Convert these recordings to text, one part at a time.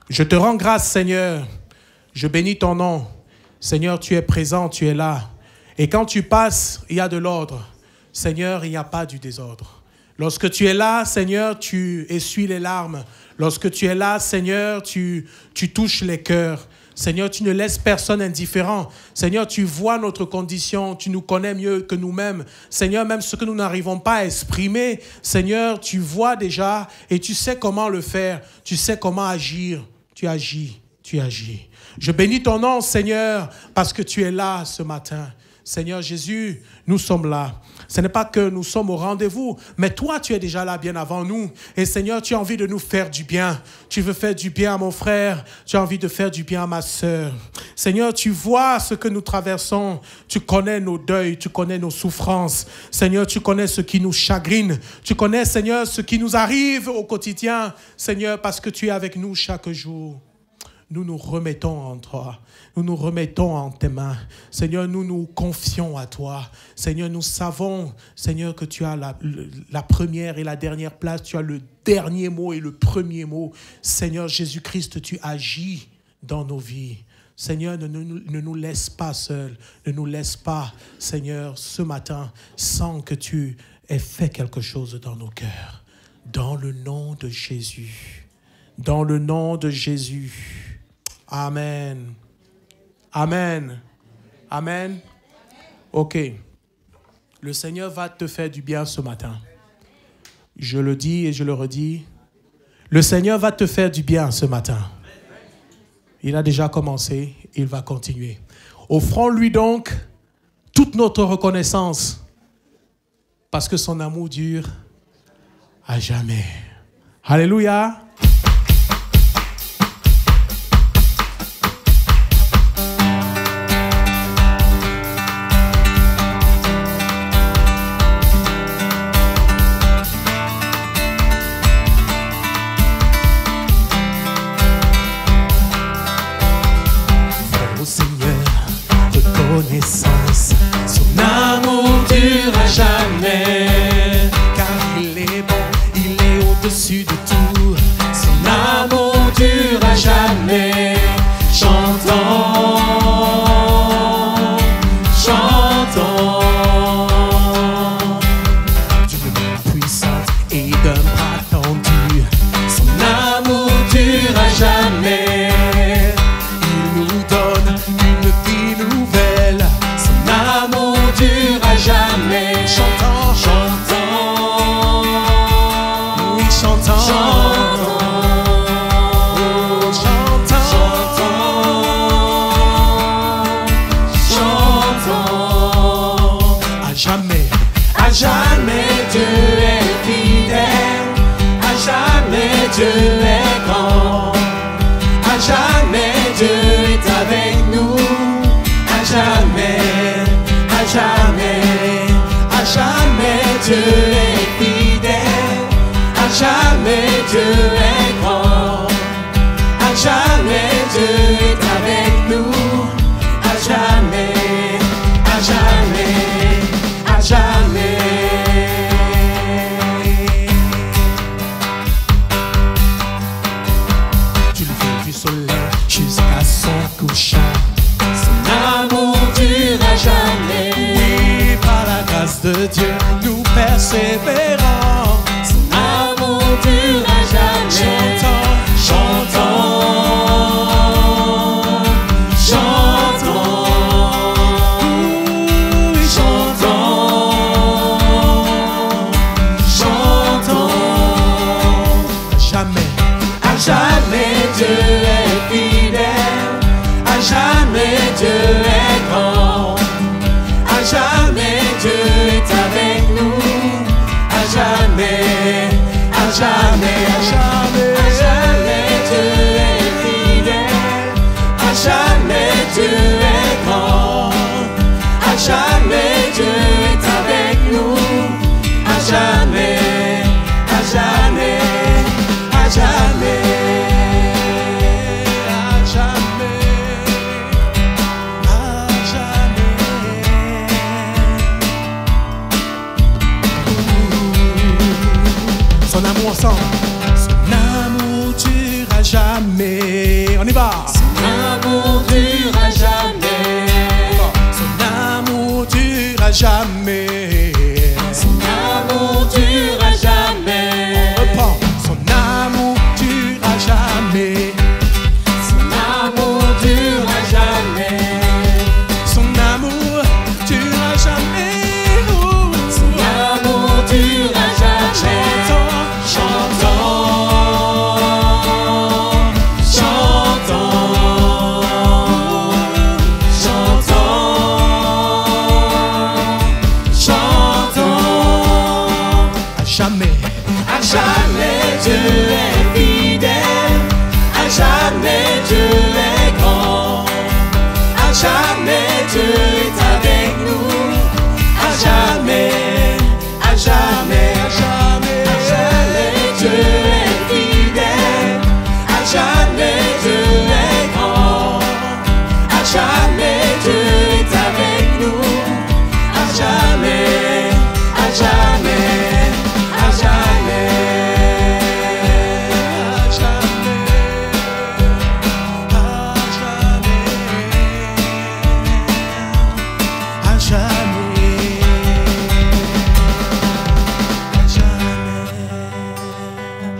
Je te rends grâce, Seigneur. Je bénis ton nom. Seigneur, tu es présent, tu es là. Et quand tu passes, il y a de l'ordre. Seigneur, il n'y a pas du désordre. Lorsque tu es là, Seigneur, tu essuies les larmes. Lorsque tu es là, Seigneur, tu touches les cœurs. Seigneur, tu ne laisses personne indifférent. Seigneur, tu vois notre condition, tu nous connais mieux que nous-mêmes. Seigneur, même ce que nous n'arrivons pas à exprimer, Seigneur, tu vois déjà et tu sais comment le faire. Tu sais comment agir. Tu agis, tu agis. Je bénis ton nom, Seigneur, parce que tu es là ce matin. Seigneur Jésus, nous sommes là. Ce n'est pas que nous sommes au rendez-vous, mais toi, tu es déjà là bien avant nous. Et Seigneur, tu as envie de nous faire du bien. Tu veux faire du bien à mon frère. Tu as envie de faire du bien à ma sœur. Seigneur, tu vois ce que nous traversons. Tu connais nos deuils, tu connais nos souffrances. Seigneur, tu connais ce qui nous chagrine. Tu connais, Seigneur, ce qui nous arrive au quotidien. Seigneur, parce que tu es avec nous chaque jour. Nous nous remettons en toi. Nous nous remettons en tes mains. Seigneur, nous nous confions à toi. Seigneur, nous savons, Seigneur, que tu as la première et la dernière place. Tu as le dernier mot et le premier mot. Seigneur Jésus-Christ, tu agis dans nos vies. Seigneur, ne nous laisse pas seuls. Ne nous laisse pas, Seigneur, ce matin, sans que tu aies fait quelque chose dans nos cœurs. Dans le nom de Jésus. Dans le nom de Jésus. Amen. Amen. Amen. Ok. Le Seigneur va te faire du bien ce matin. Je le dis et je le redis. Le Seigneur va te faire du bien ce matin. Il a déjà commencé, il va continuer. Offrons-lui donc toute notre reconnaissance parce que son amour dure à jamais. Alléluia. Son amour dure à jamais, car il est bon, il est au-dessus de tout. Son amour dure à jamais. Chantons, chantons. D'une main puissante et d'un bras tendu, son amour dure à jamais. Il nous donne une vie nouvelle. Son amour dure à jamais. Chantons, chantons. Oui, chantons. Chantons. Oh, chantons. Chantons. À jamais. À jamais Dieu est fidèle. À jamais Dieu est grand. À jamais Dieu est avec nous. À jamais, à jamais, à jamais Dieu est fidèle. À jamais Dieu est grand. À jamais Dieu est avec nous. À jamais, à jamais, à jamais. Du lever du soleil jusqu'à son couchant. Son amour dure à jamais. Oui, par la grâce de Dieu, nous persévérons. Son amour dure à jamais. Chantons, chantons, chantons, oui, chantons, chantons. jamais. À jamais Dieu est fidèle. À jamais Dieu est grand. À jamais Dieu est avec nous. À jamais, à jamais, à jamais, à jamais Dieu est fidèle. À jamais Dieu est grand. À jamais Dieu est avec nous. À jamais, à jamais, à jamais. Son amour ensemble. Son amour dure à jamais. On y va. Son amour dure à jamais. Son amour dure à jamais. Son amour dure à jamais. Reprends. Son amour dure à jamais. Son amour dure à jamais. Son amour dure à jamais. Son amour dure à jamais.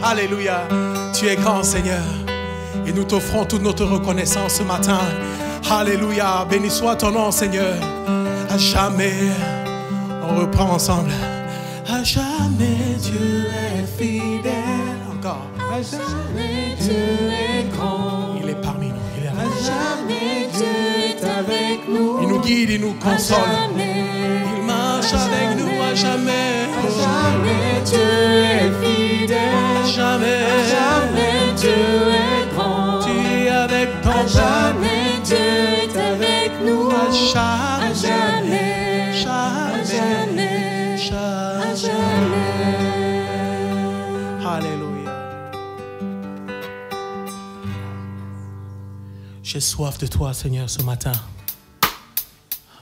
Alléluia. Tu es grand, Seigneur. Et nous t'offrons toute notre reconnaissance ce matin. Alléluia. Béni soit ton nom, Seigneur. À jamais. On reprend ensemble. À jamais, Dieu est fidèle. Encore. À jamais, Dieu est grand. Il est parmi nous. Il est à jamais, Dieu est avec nous. Il nous guide, il nous console. À jamais. Il marche avec nous à jamais. À jamais, Dieu est fidèle. À jamais. À jamais, Dieu est grand. Tu es avec ton à jamais, Dieu est avec nous. À jamais. Jamais. Jamais. Alléluia. J'ai soif de toi, Seigneur, ce matin.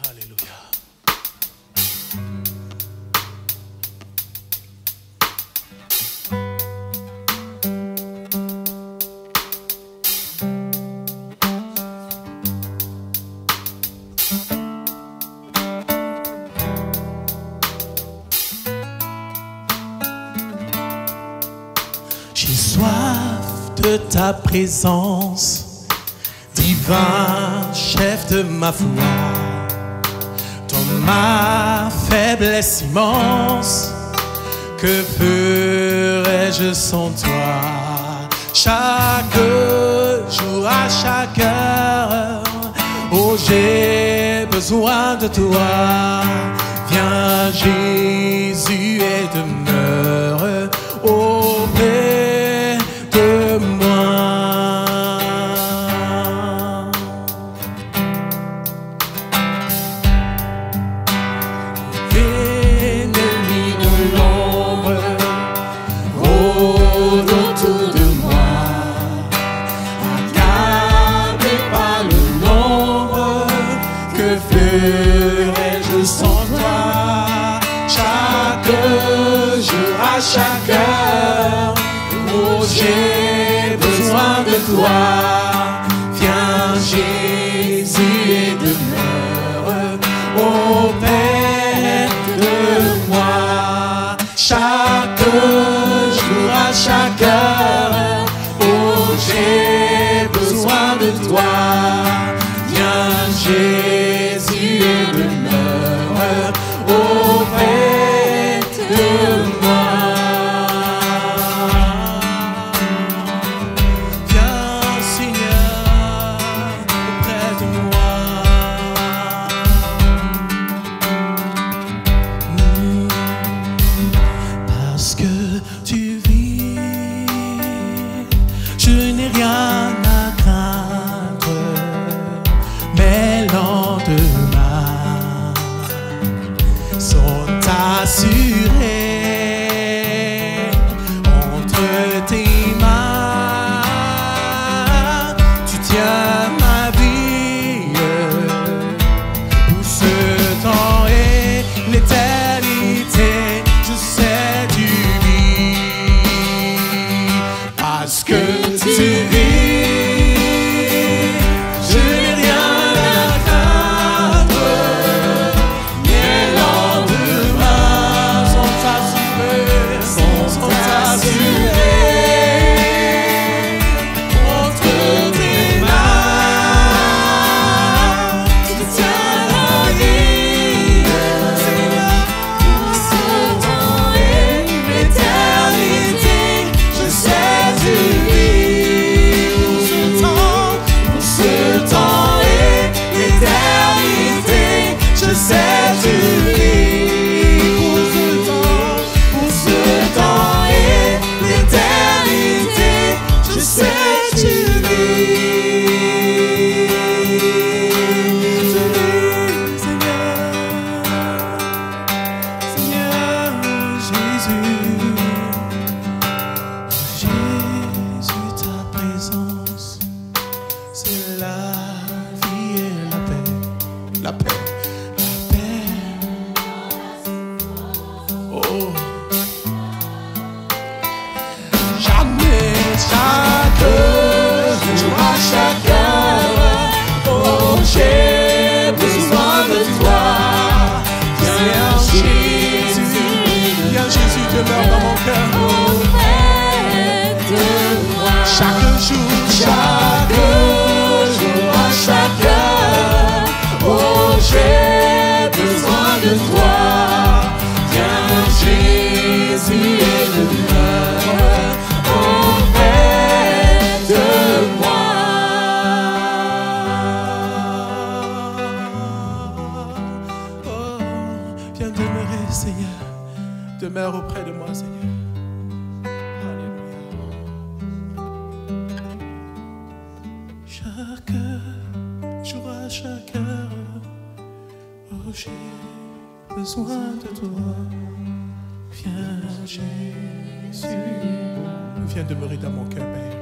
Alléluia. J'ai soif de ta présence, divin chef de ma foi. Dans ma faiblesse immense, que ferais-je sans toi? Chaque jour, à chaque heure, oh j'ai besoin de toi. Viens Jésus et demeure auprès de moi. L'ennemi de l'ombre rôde autour de moi, accablé par le nombre. Que ferais-je sans toi? Chaque jour, à chaque heure, oh j'ai besoin de toi. Viens Jésus et demeure auprès de moi. Chaque jour, à chaque heure, oh j'ai besoin de toi. Viens Jésus et demeure auprès de moi. Viens Seigneur auprès de moi. Parce que tu vis, je n'ai rien à craindre. Mes lendemains sont assurés entre tes mains. Tu tiens ma vie pour ce temps et l'éternité. Je sais tu vis parce que tu vis. besoin de toi. Viens, Jésus. Viens demeurer dans mon cœur, Père.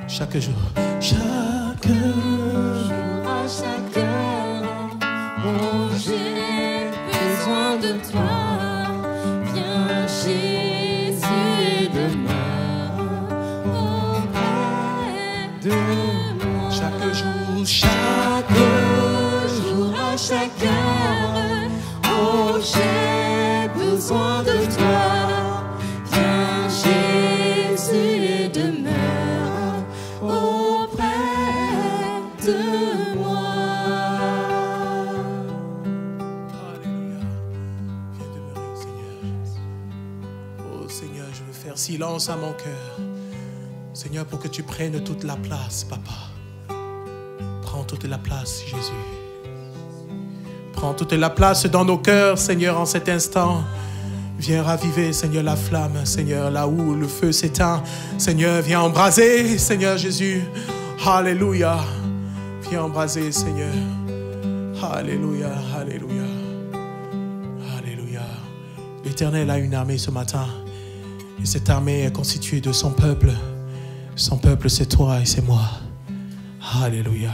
Chaque jour, chaque jour, à chaque heure, oh, j'ai besoin de toi. Viens, Jésus, et demeure auprès de moi. Chaque jour, à chaque heure, oh, j'ai besoin de toi. Viens, Jésus, et demeure auprès de moi. Alléluia. Viens demeurer, Seigneur. Oh Seigneur, je veux faire silence à mon cœur. Seigneur, pour que tu prennes toute la place, Papa. Prends toute la place, Jésus. Prends toute la place dans nos cœurs, Seigneur, en cet instant. Viens raviver, Seigneur, la flamme, Seigneur, là où le feu s'éteint. Seigneur, viens embraser, Seigneur Jésus. Alléluia. Viens embraser, Seigneur. Alléluia, alléluia. Alléluia. L'Éternel a une armée ce matin. Et cette armée est constituée de son peuple. Son peuple, c'est toi et c'est moi. Alléluia.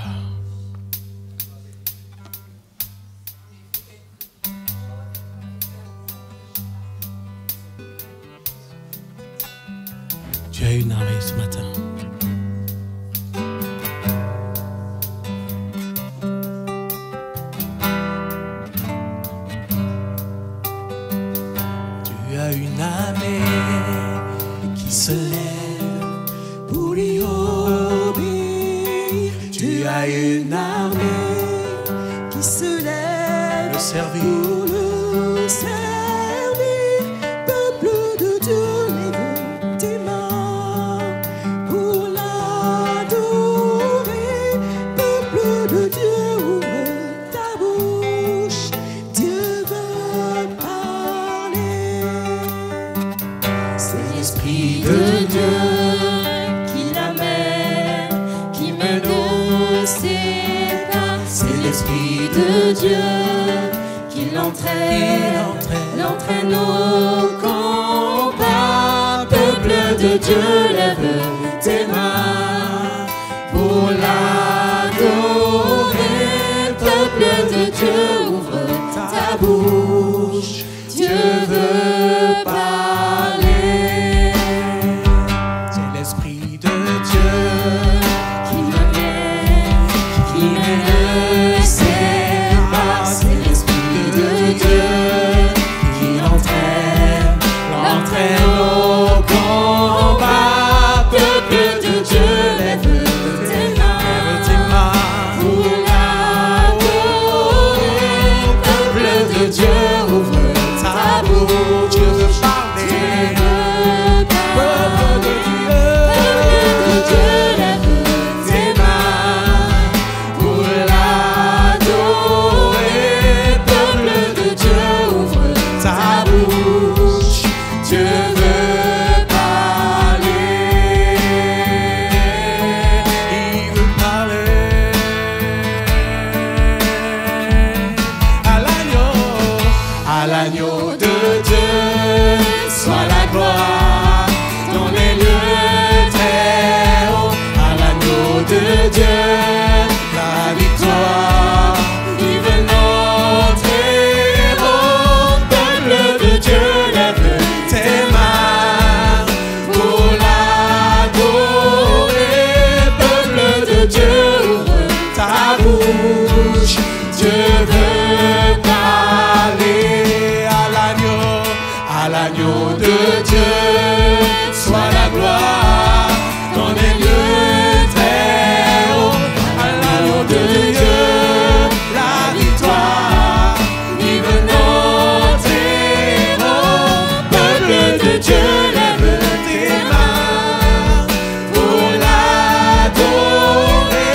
Tu as une armée ce matin. Tu as une armée qui se lève pour lui obéir. Tu as une armée qui se lève le servir. pour le servir. Peuple de Dieu, lève tes mains pour l'adorer. Peuple de Dieu, ouvre ta bouche. Dieu veut parler. C'est l'Esprit de Dieu qui l'amène, qui mène au séparé. C'est l'Esprit de Dieu qui l'entraîne au combat. Peuple de Dieu, lève tes mains pour l'adorer. Peuple de Dieu, ouvre ta bouche. Dieu veut parler. C'est l'Esprit de Dieu Qui m'amène, qui me sépare. C'est l'Esprit de Dieu qui l'entraîne au combat. Peuple de Dieu, lève tes mains pour l'adorer. Peuple de Dieu, ouvre ta bouche. Dieu veut parler. Peuple de Dieu, lève tes mains pour l'adorer. Peuple de Dieu, ouvre ta bouche. Dieu veut parler. Il veut parler à l'agneau de Dieu. Soit la gloire dans les lieux très hauts. À l'agneau de Dieu, la victoire. Vive notre héros. Peuple de Dieu, lève tes mains pour l'adorer. Peuple de Dieu, ouvre ta bouche. Dieu veut parler à l'agneau de Dieu. Soit la gloire dans les lieux très hauts. À l'agneau de Dieu, la victoire. Vive notre héros. Peuple de Dieu, lève tes mains pour l'adorer.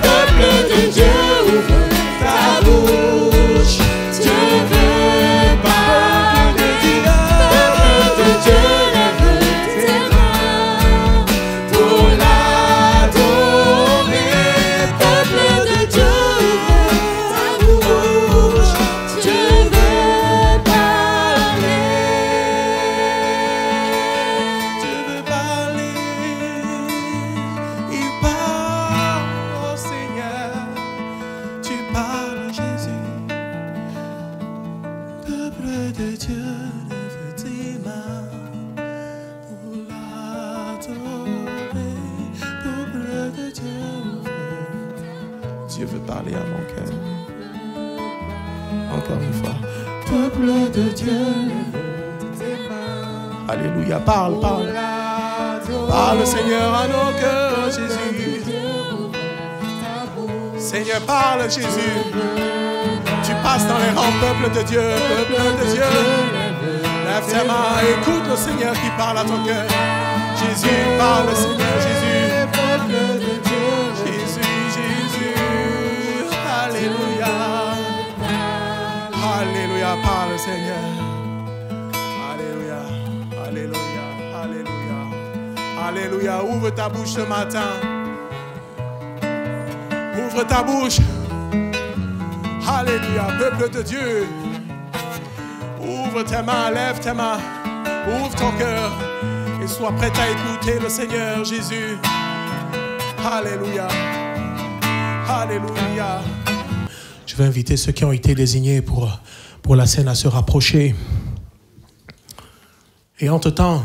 Peuple de Dieu, ouvre ta bouche. Dieu veut parler. Peuple de Dieu, lève tes mains pour l'adorer. Peuple de Dieu, ouvre ta bouche. parler à mon cœur. Encore une fois. Peuple de Dieu, tes mains. Alléluia. Parle, parle. Parle, Seigneur, à nos cœurs, Jésus. Seigneur, parle, Jésus. Tu passes dans les rangs, peuple de Dieu, peuple de Dieu. Lève tes mains, écoute le Seigneur qui parle à ton cœur. Jésus, parle, Seigneur, Jésus. Jésus, Jésus. Alléluia. Alléluia, parle, Seigneur. Alléluia, alléluia, alléluia. Alléluia, ouvre ta bouche ce matin. Ouvre ta bouche. Alléluia, peuple de Dieu. Ouvre tes mains, lève tes mains. Ouvre ton cœur et sois prêt à écouter le Seigneur Jésus. Alléluia. Alléluia. Je vais inviter ceux qui ont été désignés pour la scène à se rapprocher. Et entre-temps,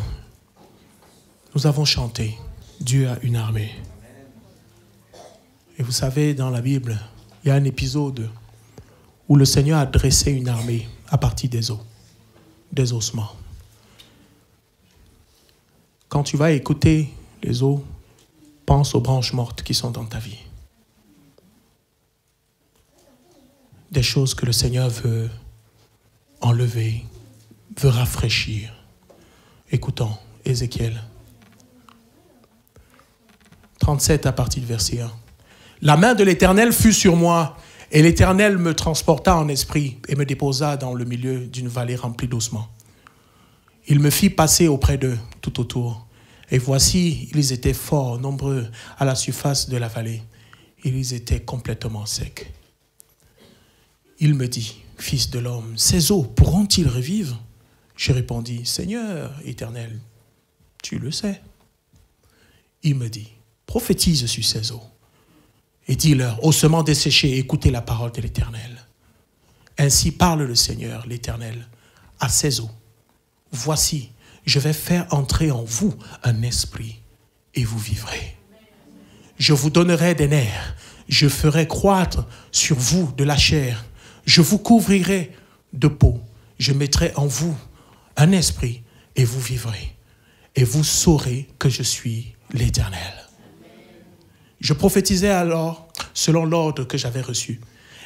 nous avons chanté Dieu a une armée. Et vous savez, dans la Bible, il y a un épisode où le Seigneur a dressé une armée à partir des os, des ossements. Quand tu vas écouter les os, pense aux branches mortes qui sont dans ta vie. Des choses que le Seigneur veut enlever, veut rafraîchir. Écoutons Ézéchiel 37 à partir du verset 1. La main de l'Éternel fut sur moi, et l'Éternel me transporta en esprit et me déposa dans le milieu d'une vallée remplie d'ossements. Il me fit passer auprès d'eux tout autour. Et voici, ils étaient fort nombreux à la surface de la vallée. Ils étaient complètement secs. Il me dit, fils de l'homme, ces eaux pourront-ils revivre? Je répondis, Seigneur éternel, tu le sais. Il me dit, prophétise sur ces eaux. Et dis-leur, ossements desséchés, écoutez la parole de l'Éternel. Ainsi parle le Seigneur, l'Éternel, à ces eaux. Voici, je vais faire entrer en vous un esprit et vous vivrez. Je vous donnerai des nerfs, je ferai croître sur vous de la chair, je vous couvrirai de peau, je mettrai en vous un esprit et vous vivrez. Et vous saurez que je suis l'Éternel. Je prophétisais alors selon l'ordre que j'avais reçu.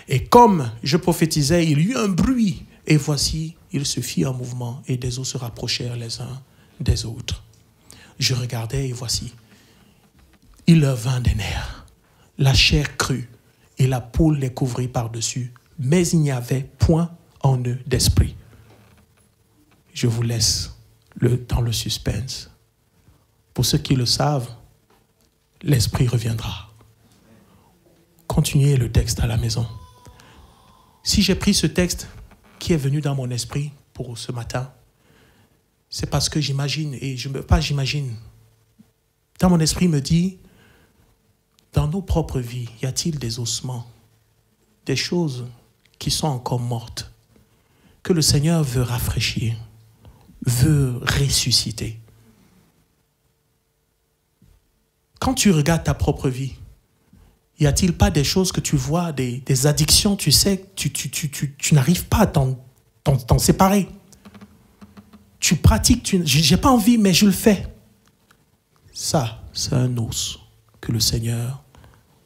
Et comme je prophétisais, il y eut un bruit. Et voici, il se fit un mouvement et des os se rapprochèrent les uns des autres. Je regardais et voici, il leur vint des nerfs. La chair crut et la peau les couvrit par-dessus. Mais il n'y avait point en eux d'esprit. Je vous laisse dans le suspense. Pour ceux qui le savent, l'esprit reviendra. Continuez le texte à la maison. Si j'ai pris ce texte qui est venu dans mon esprit pour ce matin, c'est parce que j'imagine, et j'imagine, dans mon esprit me dit, dans nos propres vies, y a-t-il des ossements, des choses qui sont encore mortes, que le Seigneur veut rafraîchir, veut ressusciter? Quand tu regardes ta propre vie, y a-t-il pas des choses que tu vois, des addictions, tu sais, tu n'arrives pas à t'en séparer. Tu pratiques, j'ai pas envie, mais je le fais. Ça, c'est un os que le Seigneur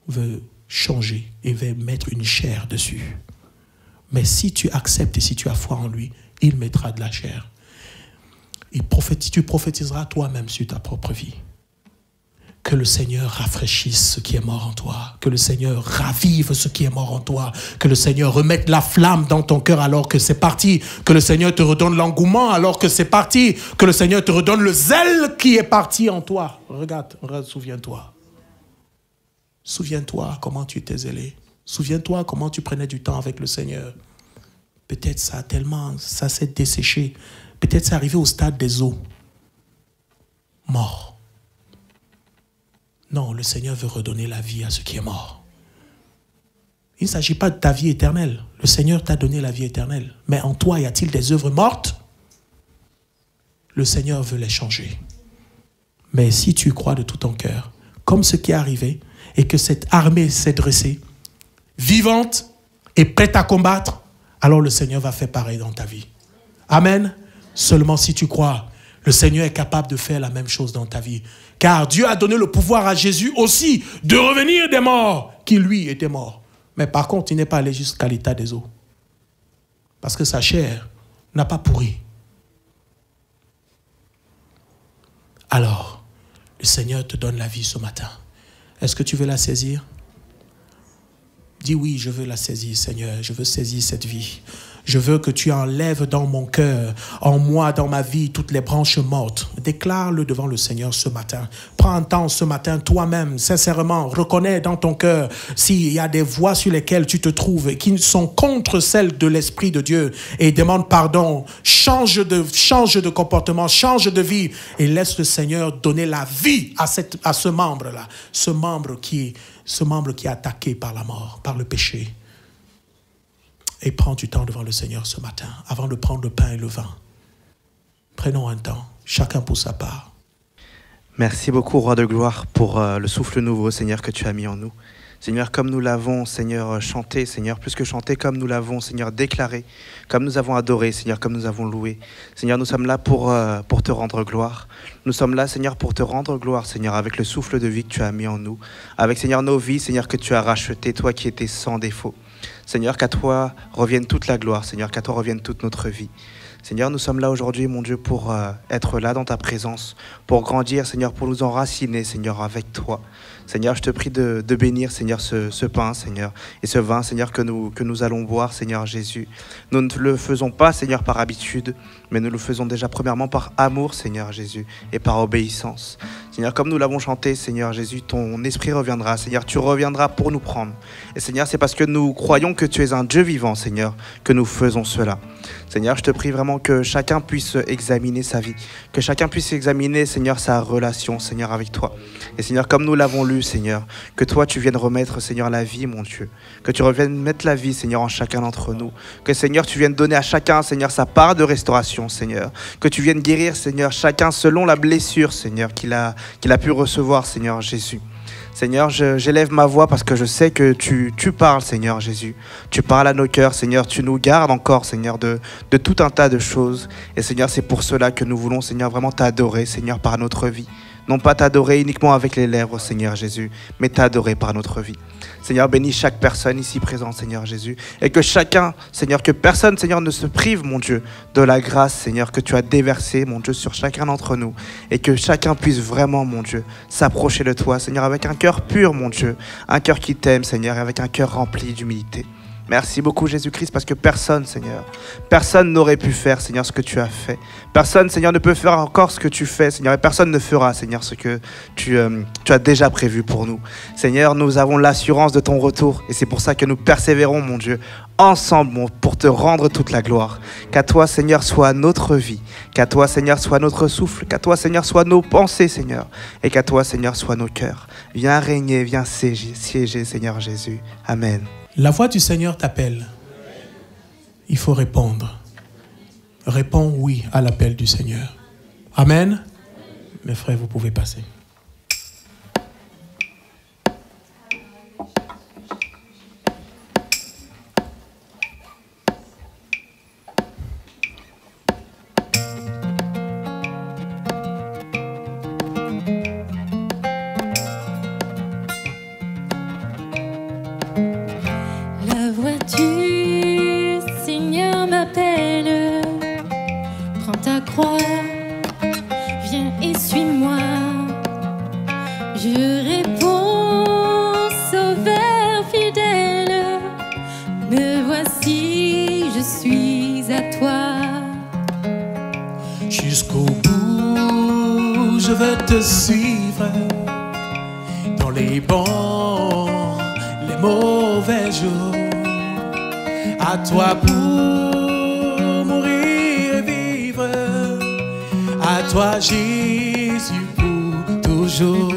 veut changer et veut mettre une chair dessus. Mais si tu acceptes et si tu as foi en lui, il mettra de la chair. Tu prophétiseras toi-même sur ta propre vie. Que le Seigneur rafraîchisse ce qui est mort en toi. Que le Seigneur ravive ce qui est mort en toi. Que le Seigneur remette la flamme dans ton cœur alors que c'est parti. Que le Seigneur te redonne l'engouement alors que c'est parti. Que le Seigneur te redonne le zèle qui est parti en toi. Regarde, souviens-toi. Souviens-toi comment tu étais zélé. Souviens-toi comment tu prenais du temps avec le Seigneur. Peut-être ça s'est desséché. Peut-être c'est arrivé au stade des os. Mort. Non, le Seigneur veut redonner la vie à ce qui est mort. Il ne s'agit pas de ta vie éternelle. Le Seigneur t'a donné la vie éternelle. Mais en toi, y a-t-il des œuvres mortes? Le Seigneur veut les changer. Mais si tu crois de tout ton cœur, comme ce qui est arrivé, et que cette armée s'est dressée, vivante et prête à combattre, alors le Seigneur va faire pareil dans ta vie. Amen. Seulement si tu crois, le Seigneur est capable de faire la même chose dans ta vie. Car Dieu a donné le pouvoir à Jésus aussi de revenir des morts, qui lui était mort. Mais par contre, il n'est pas allé jusqu'à l'état des eaux. Parce que sa chair n'a pas pourri. Alors, le Seigneur te donne la vie ce matin. Est-ce que tu veux la saisir? Dis oui, je veux la saisir, Seigneur. Je veux saisir cette vie. Je veux que tu enlèves dans mon cœur, en moi, dans ma vie, toutes les branches mortes. Déclare-le devant le Seigneur ce matin. Prends un temps ce matin, toi-même, sincèrement, reconnais dans ton cœur s'il y a des voies sur lesquelles tu te trouves qui sont contre celles de l'Esprit de Dieu et demande pardon. Change de comportement, change de vie et laisse le Seigneur donner la vie à ce membre-là, ce membre qui est attaqué par la mort, par le péché. Et prends du temps devant le Seigneur ce matin, avant de prendre le pain et le vin. Prenons un temps, chacun pour sa part. Merci beaucoup, Roi de gloire, pour le souffle nouveau, Seigneur, que tu as mis en nous. Seigneur, comme nous l'avons, Seigneur, chanté, Seigneur, plus que chanté, comme nous l'avons, Seigneur, déclaré, comme nous avons adoré, Seigneur, comme nous avons loué. Seigneur, nous sommes là pour te rendre gloire. Nous sommes là, Seigneur, pour te rendre gloire, Seigneur, avec le souffle de vie que tu as mis en nous. Avec, Seigneur, nos vies, Seigneur, que tu as rachetées, toi qui étais sans défaut. Seigneur, qu'à toi revienne toute la gloire, Seigneur, qu'à toi revienne toute notre vie. Seigneur, nous sommes là aujourd'hui, mon Dieu, pour être là dans ta présence, pour grandir, Seigneur, pour nous enraciner, Seigneur, avec toi. Seigneur, je te prie de bénir, Seigneur, ce pain, Seigneur, et ce vin, Seigneur, que nous allons boire, Seigneur Jésus. Nous ne le faisons pas, Seigneur, par habitude, mais nous le faisons déjà premièrement par amour, Seigneur Jésus, et par obéissance. Seigneur, comme nous l'avons chanté, Seigneur Jésus, ton esprit reviendra, Seigneur, tu reviendras pour nous prendre. Et Seigneur, c'est parce que nous croyons que tu es un Dieu vivant, Seigneur, que nous faisons cela. Seigneur, je te prie vraiment que chacun puisse examiner sa vie, que chacun puisse examiner, Seigneur, sa relation, Seigneur, avec toi. Et Seigneur, comme nous l'avons lu, Seigneur, que toi, tu viennes remettre, Seigneur, la vie, mon Dieu. Que tu reviennes mettre la vie, Seigneur, en chacun d'entre nous. Que, Seigneur, tu viennes donner à chacun, Seigneur, sa part de restauration, Seigneur. Que tu viennes guérir, Seigneur, chacun selon la blessure, Seigneur, qu'il a pu recevoir, Seigneur Jésus. Seigneur, j'élève ma voix parce que je sais que tu parles, Seigneur Jésus. Tu parles à nos cœurs, Seigneur. Tu nous gardes encore, Seigneur, de tout un tas de choses. Et Seigneur, c'est pour cela que nous voulons, Seigneur, vraiment t'adorer, Seigneur, par notre vie. Non pas t'adorer uniquement avec les lèvres, Seigneur Jésus, mais t'adorer par notre vie. Seigneur, bénis chaque personne ici présente, Seigneur Jésus. Et que chacun, Seigneur, que personne, Seigneur, ne se prive, mon Dieu, de la grâce, Seigneur, que tu as déversée, mon Dieu, sur chacun d'entre nous. Et que chacun puisse vraiment, mon Dieu, s'approcher de toi, Seigneur, avec un cœur pur, mon Dieu. Un cœur qui t'aime, Seigneur, et avec un cœur rempli d'humilité. Merci beaucoup, Jésus-Christ, parce que personne, Seigneur, personne n'aurait pu faire, Seigneur, ce que tu as fait. Personne, Seigneur, ne peut faire encore ce que tu fais, Seigneur, et personne ne fera, Seigneur, ce que tu as déjà prévu pour nous. Seigneur, nous avons l'assurance de ton retour, et c'est pour ça que nous persévérons, mon Dieu, ensemble, pour te rendre toute la gloire. Qu'à toi, Seigneur, soit notre vie, qu'à toi, Seigneur, soit notre souffle, qu'à toi, Seigneur, soit nos pensées, Seigneur, et qu'à toi, Seigneur, soit nos cœurs. Viens régner, viens siéger, Seigneur Jésus. Amen. La voix du Seigneur t'appelle. Il faut répondre. Réponds oui à l'appel du Seigneur. Amen. Mes frères, vous pouvez passer. La voix du Seigneur m'appelle. Prends ta croix, viens et suis-moi. Je réponds, Sauveur fidèle. Me voici, je suis à toi. Jusqu'au bout, je vais te suivre. Dans les bons, les mauvais jours. À toi pour mourir et vivre. À toi Jésus pour toujours.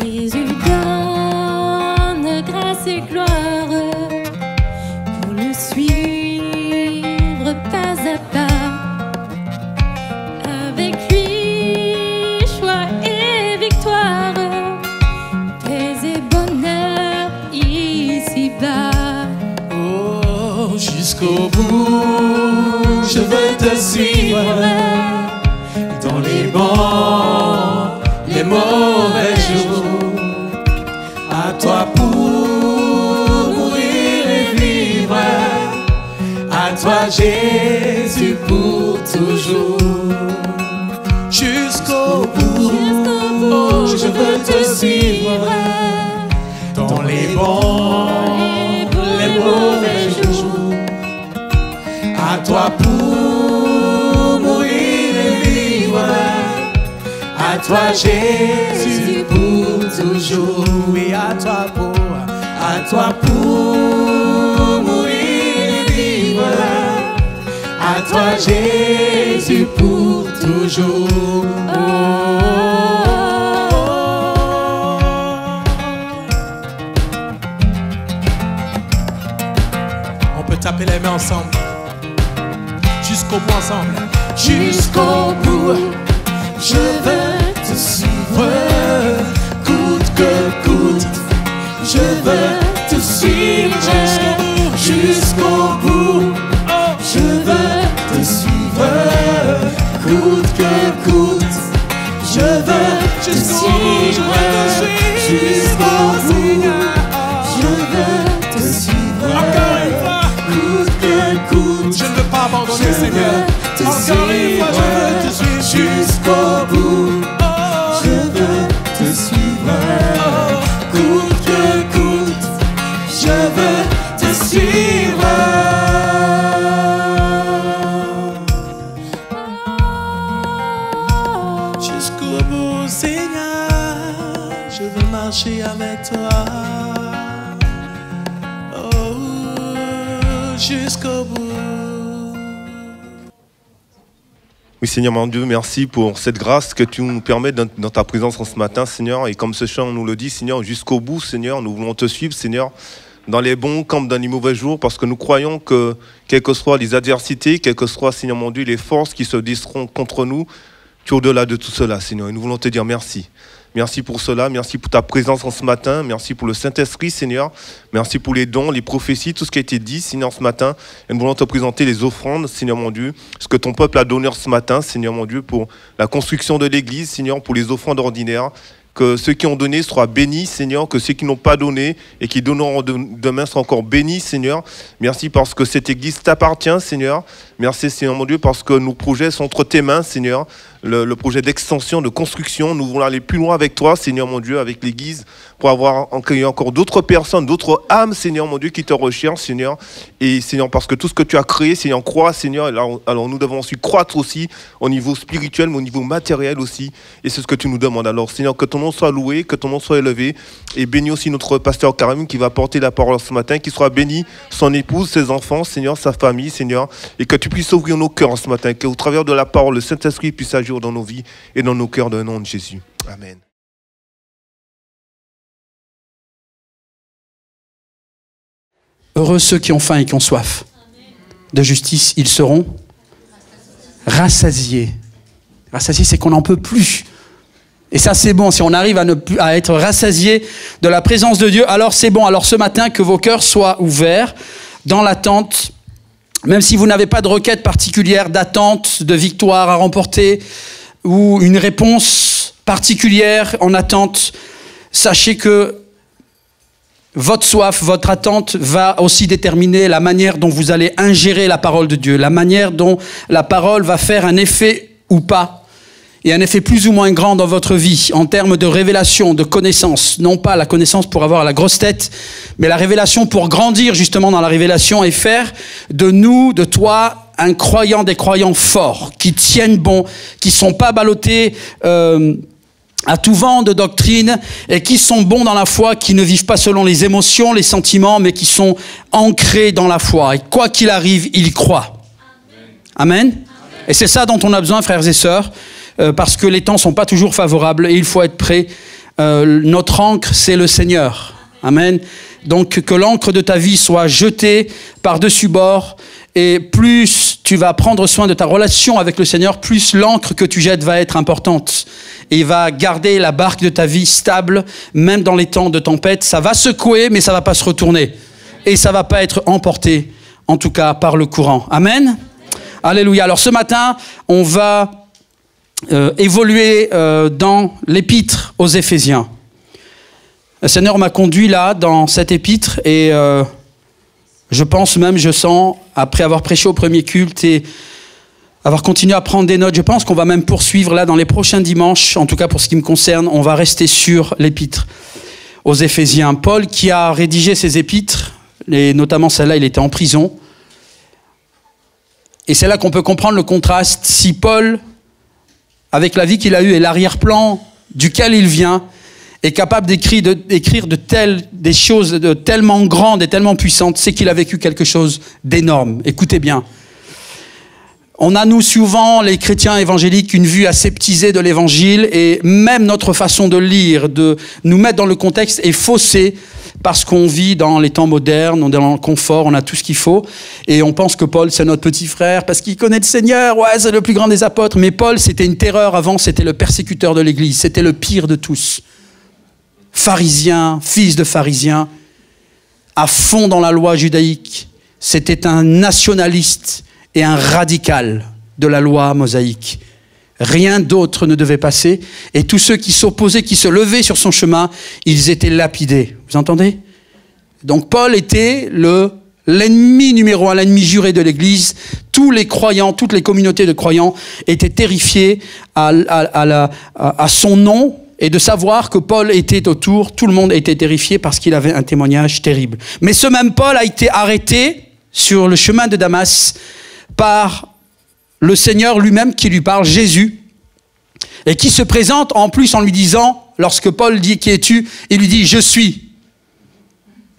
Jésus donne grâce et gloire. Pour le suivre, te suivre dans les bons, les mauvais jours. À toi pour mourir et vivre, à toi Jésus pour toujours. Jusqu'au bout, oh, je veux te suivre dans les bons, les mauvais jours. À toi pour mourir et vivre, à toi Jésus pour toujours. Oui, à toi pour mourir et vivre, à toi Jésus pour toujours. On peut taper les mains ensemble. Jusqu'au bout ensemble. Jusqu'au bout, je veux te suivre, coûte que coûte. Je veux te suivre jusqu'au bout. Je veux te suivre, coûte que coûte. Je veux te suivre jusqu'au bout. Je veux te suivre, coûte que coûte. Je ne veux pas abandonner, Seigneur. Encore une fois, je veux te suivre jusqu'au bout. Je veux te suivre, coûte que coûte. Je veux te suivre. jusqu'au bout, Seigneur. Je veux marcher avec toi. Oh, jusqu'au bout. Oui, Seigneur mon Dieu, merci pour cette grâce que tu nous permets dans ta présence en ce matin, Seigneur. Et comme ce chant nous le dit, Seigneur, jusqu'au bout, Seigneur, nous voulons te suivre, Seigneur, dans les bons comme dans les mauvais jours, parce que nous croyons que, quelles que soient les adversités, quelles que soient, Seigneur mon Dieu, les forces qui se dresseront contre nous, tu es au-delà de tout cela, Seigneur. Et nous voulons te dire merci. Merci pour cela, merci pour ta présence en ce matin, merci pour le Saint-Esprit, Seigneur. Merci pour les dons, les prophéties, tout ce qui a été dit, Seigneur, ce matin. Et nous voulons te présenter les offrandes, Seigneur mon Dieu, ce que ton peuple a donné ce matin, Seigneur mon Dieu, pour la construction de l'Église, Seigneur, pour les offrandes ordinaires. Que ceux qui ont donné soient bénis, Seigneur, que ceux qui n'ont pas donné et qui donneront demain soient encore bénis, Seigneur. Merci parce que cette Église t'appartient, Seigneur. Merci, Seigneur mon Dieu, parce que nos projets sont entre tes mains, Seigneur. Le projet d'extension, de construction, nous voulons aller plus loin avec toi, Seigneur mon Dieu, avec l'Église, pour avoir encore d'autres personnes, d'autres âmes, Seigneur mon Dieu, qui te recherchent, Seigneur. Et Seigneur, parce que tout ce que tu as créé, Seigneur, croît, Seigneur. Alors nous devons aussi croître aussi au niveau spirituel, mais au niveau matériel aussi. Et c'est ce que tu nous demandes. Alors, Seigneur, que ton nom soit loué, que ton nom soit élevé. Et bénis aussi notre pasteur Karim qui va porter la parole ce matin, qu'il soit béni, son épouse, ses enfants, Seigneur, sa famille, Seigneur. Et que tu puisses ouvrir nos cœurs ce matin, qu'au travers de la parole, le Saint-Esprit puisse agir dans nos vies et dans nos cœurs dans le nom de Jésus. Amen. Heureux ceux qui ont faim et qui ont soif de justice, ils seront rassasiés. Rassasiés, c'est qu'on n'en peut plus. Et ça, c'est bon. Si on arrive à être rassasié de la présence de Dieu, alors c'est bon. Alors ce matin, que vos cœurs soient ouverts dans l'attente, même si vous n'avez pas de requête particulière, d'attente, de victoire à remporter, ou une réponse particulière en attente, sachez que votre soif, votre attente va aussi déterminer la manière dont vous allez ingérer la parole de Dieu, la manière dont la parole va faire un effet ou pas, et un effet plus ou moins grand dans votre vie, en termes de révélation, de connaissance. Non pas la connaissance pour avoir la grosse tête, mais la révélation pour grandir justement dans la révélation et faire de nous, de toi, un croyant, des croyants forts, qui tiennent bon, qui ne sont pas ballottés à tout vent de doctrine, et qui sont bons dans la foi, qui ne vivent pas selon les émotions, les sentiments, mais qui sont ancrés dans la foi. Et quoi qu'il arrive, ils croient. Amen. Amen. Et c'est ça dont on a besoin, frères et sœurs, parce que les temps ne sont pas toujours favorables et il faut être prêt. Notre ancre, c'est le Seigneur. Amen. Donc que l'encre de ta vie soit jetée par-dessus bord, et plus tu vas prendre soin de ta relation avec le Seigneur, plus l'encre que tu jettes va être importante. Et il va garder la barque de ta vie stable, même dans les temps de tempête. Ça va secouer, mais ça ne va pas se retourner. Et ça ne va pas être emporté, en tout cas par le courant. Amen. Alléluia. Alors ce matin, on va évoluer dans l'épître aux Éphésiens. Le Seigneur m'a conduit là, dans cette épître, et je pense même, je sens, après avoir prêché au premier culte et avoir continué à prendre des notes, je pense qu'on va même poursuivre là dans les prochains dimanches, en tout cas pour ce qui me concerne, on va rester sur l'épître aux Éphésiens. Paul, qui a rédigé ces épîtres, et notamment celle-là, il était en prison, et c'est là qu'on peut comprendre le contraste. Si Paul, avec la vie qu'il a eue et l'arrière-plan duquel il vient, est capable d'écrire des choses tellement grandes et tellement puissantes, c'est qu'il a vécu quelque chose d'énorme. Écoutez bien. On a, nous, souvent, les chrétiens évangéliques, une vue aseptisée de l'évangile, et même notre façon de lire, de nous mettre dans le contexte est faussée parce qu'on vit dans les temps modernes, on est dans le confort, on a tout ce qu'il faut, et on pense que Paul, c'est notre petit frère parce qu'il connaît le Seigneur, ouais, c'est le plus grand des apôtres. Mais Paul, c'était une terreur avant, c'était le persécuteur de l'Église, c'était le pire de tous. Pharisien, fils de pharisien, à fond dans la loi judaïque. C'était un nationaliste et un radical de la loi mosaïque. Rien d'autre ne devait passer. Et tous ceux qui s'opposaient, qui se levaient sur son chemin, ils étaient lapidés. Vous entendez? Donc Paul était l'ennemi numéro un, l'ennemi juré de l'Église. Tous les croyants, toutes les communautés de croyants étaient terrifiés à son nom, et de savoir que Paul était autour, tout le monde était terrifié parce qu'il avait un témoignage terrible. Mais ce même Paul a été arrêté sur le chemin de Damas par le Seigneur lui-même qui lui parle, Jésus, et qui se présente en plus en lui disant, lorsque Paul dit « Qui es-tu ?», il lui dit « Je suis ».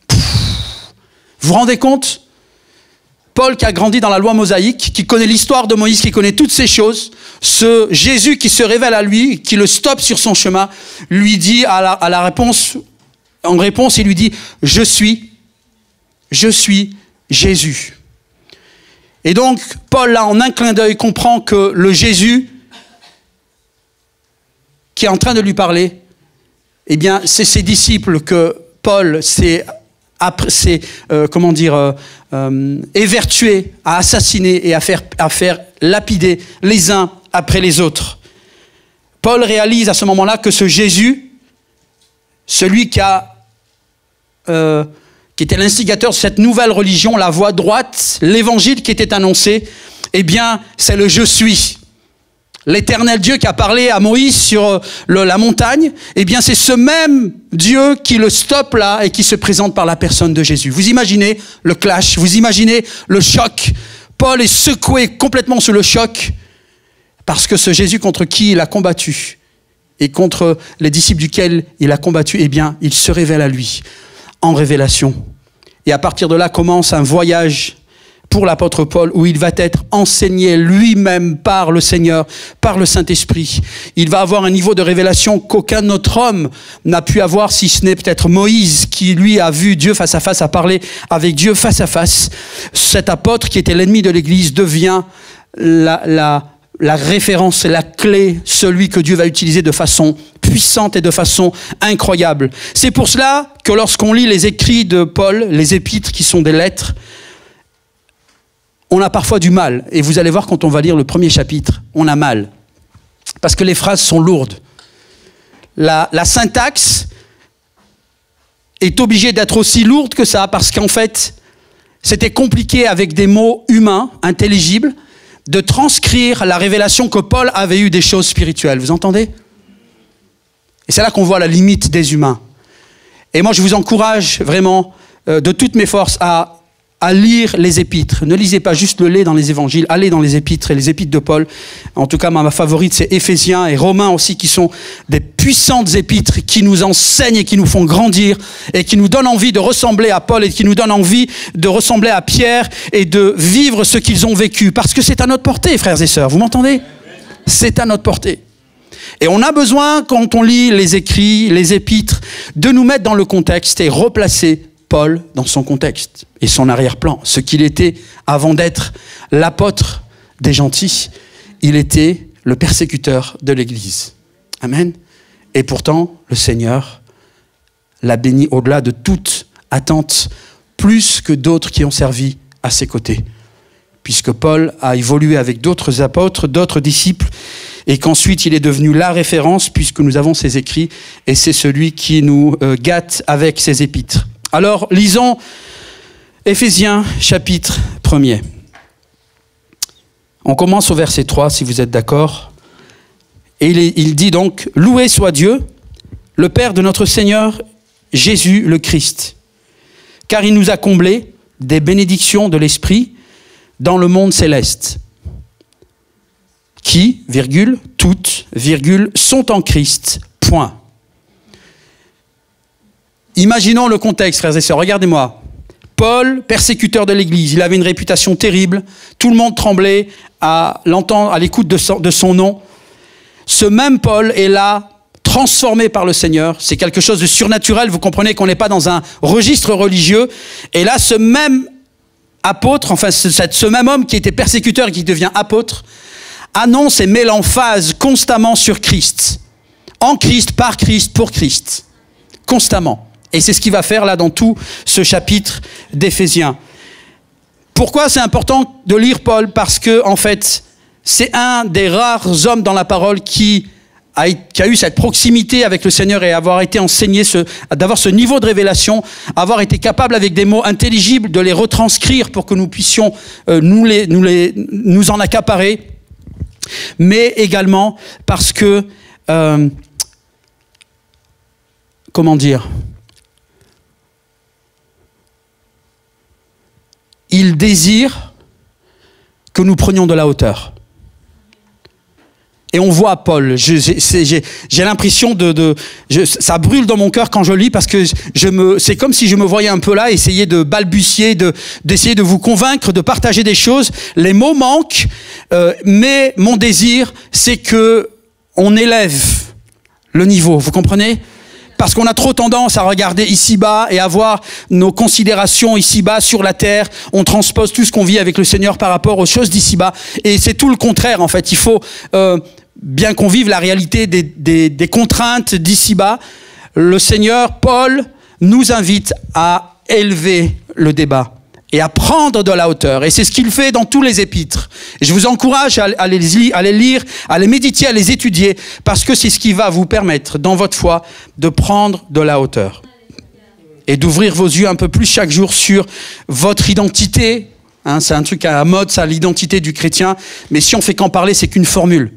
Vous vous rendez compte ? Paul qui a grandi dans la loi mosaïque, qui connaît l'histoire de Moïse, qui connaît toutes ces choses, ce Jésus qui se révèle à lui, qui le stoppe sur son chemin, lui dit en réponse, il lui dit « Je suis Jésus ». Et donc, Paul, là, en un clin d'œil, comprend que le Jésus qui est en train de lui parler, eh bien, c'est ses disciples que Paul évertué à assassiner et à faire lapider les uns après les autres. Paul réalise à ce moment-là que ce Jésus, celui qui était l'instigateur de cette nouvelle religion, la voie droite, l'évangile qui était annoncé, eh bien, c'est le « Je suis ». L'éternel Dieu qui a parlé à Moïse sur la montagne, eh bien c'est ce même Dieu qui le stoppe là et qui se présente par la personne de Jésus. Vous imaginez le clash, vous imaginez le choc. Paul est secoué complètement sous le choc parce que ce Jésus contre qui il a combattu et contre les disciples duquel il a combattu, eh bien il se révèle à lui en révélation. Et à partir de là commence un voyage pour l'apôtre Paul, où il va être enseigné lui-même par le Seigneur, par le Saint-Esprit. Il va avoir un niveau de révélation qu'aucun autre homme n'a pu avoir, si ce n'est peut-être Moïse, qui lui a vu Dieu face à face, a parlé avec Dieu face à face. Cet apôtre qui était l'ennemi de l'Église devient la référence, la clé, celui que Dieu va utiliser de façon puissante et de façon incroyable. C'est pour cela que lorsqu'on lit les écrits de Paul, les épîtres qui sont des lettres, on a parfois du mal. Et vous allez voir quand on va lire le premier chapitre, on a mal. Parce que les phrases sont lourdes. La syntaxe est obligée d'être aussi lourde que ça, parce qu'en fait, c'était compliqué avec des mots humains, intelligibles, de transcrire la révélation que Paul avait eue des choses spirituelles. Vous entendez ? Et c'est là qu'on voit la limite des humains. Et moi, je vous encourage vraiment, de toutes mes forces, à lire les épîtres. Ne lisez pas juste le lait dans les évangiles, allez dans les épîtres et les épîtres de Paul. En tout cas, ma favorite, c'est Éphésiens et Romains aussi, qui sont des puissantes épîtres qui nous enseignent et qui nous font grandir et qui nous donnent envie de ressembler à Paul et qui nous donnent envie de ressembler à Pierre et de vivre ce qu'ils ont vécu. Parce que c'est à notre portée, frères et sœurs. Vous m'entendez ? C'est à notre portée. Et on a besoin, quand on lit les écrits, les épîtres, de nous mettre dans le contexte et replacer Paul dans son contexte et son arrière-plan. Ce qu'il était avant d'être l'apôtre des gentils, il était le persécuteur de l'Église. Amen. Et pourtant, le Seigneur l'a béni au-delà de toute attente, plus que d'autres qui ont servi à ses côtés. puisque Paul a évolué avec d'autres apôtres, d'autres disciples, et qu'ensuite il est devenu la référence puisque nous avons ses écrits, et c'est celui qui nous gâte avec ses épîtres. Alors, lisons Éphésiens chapitre 1er. On commence au verset 3, si vous êtes d'accord. Et il dit donc, « Loué soit Dieu, le Père de notre Seigneur Jésus le Christ, car il nous a comblés des bénédictions de l'Esprit dans le monde céleste, qui, virgule, toutes, virgule, sont en Christ, point. » Imaginons le contexte, frères et sœurs, regardez-moi. Paul, persécuteur de l'Église, il avait une réputation terrible, tout le monde tremblait à l'écoute de son nom. Ce même Paul est là, transformé par le Seigneur, c'est quelque chose de surnaturel, vous comprenez qu'on n'est pas dans un registre religieux, et là ce même apôtre, enfin ce même homme qui était persécuteur et qui devient apôtre, annonce et met l'emphase constamment sur Christ, en Christ, par Christ, pour Christ, constamment. Et c'est ce qu'il va faire là dans tout ce chapitre d'Éphésiens. Pourquoi c'est important de lire Paul? Parce que, en fait, c'est un des rares hommes dans la parole qui a eu cette proximité avec le Seigneur et avoir été enseigné, d'avoir ce niveau de révélation, avoir été capable avec des mots intelligibles de les retranscrire pour que nous puissions nous en accaparer. Mais également parce que, comment dire, il désire que nous prenions de la hauteur. Et on voit Paul, j'ai l'impression ça brûle dans mon cœur quand je lis parce que c'est comme si je me voyais un peu là, essayer de balbutier, d'essayer de vous convaincre, de partager des choses. Les mots manquent, mais mon désir, c'est que on élève le niveau, vous comprenez ? Parce qu'on a trop tendance à regarder ici-bas et avoir nos considérations ici-bas sur la terre. On transpose tout ce qu'on vit avec le Seigneur par rapport aux choses d'ici-bas. Et c'est tout le contraire, en fait. Il faut bien qu'on vive la réalité des contraintes d'ici-bas. Le Seigneur, Paul, nous invite à élever le débat et à prendre de la hauteur. Et c'est ce qu'il fait dans tous les épîtres. Et je vous encourage à les lire, à les méditer, à les étudier, parce que c'est ce qui va vous permettre, dans votre foi, de prendre de la hauteur. Et d'ouvrir vos yeux un peu plus chaque jour sur votre identité. Hein, c'est un truc à la mode, ça, l'identité du chrétien. Mais si on fait qu'en parler, c'est qu'une formule.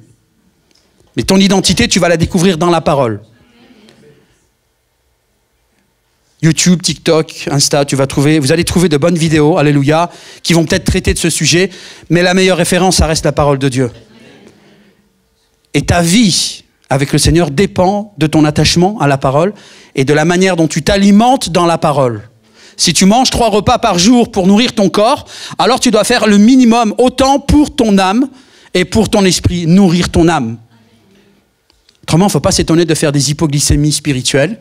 Mais ton identité, tu vas la découvrir dans la parole. YouTube, TikTok, Insta, vous allez trouver de bonnes vidéos, alléluia, qui vont peut-être traiter de ce sujet, mais la meilleure référence, ça reste la parole de Dieu. Et ta vie avec le Seigneur dépend de ton attachement à la parole et de la manière dont tu t'alimentes dans la parole. Si tu manges 3 repas par jour pour nourrir ton corps, alors tu dois faire le minimum, autant pour ton âme et pour ton esprit, nourrir ton âme. Autrement, il ne faut pas s'étonner de faire des hypoglycémies spirituelles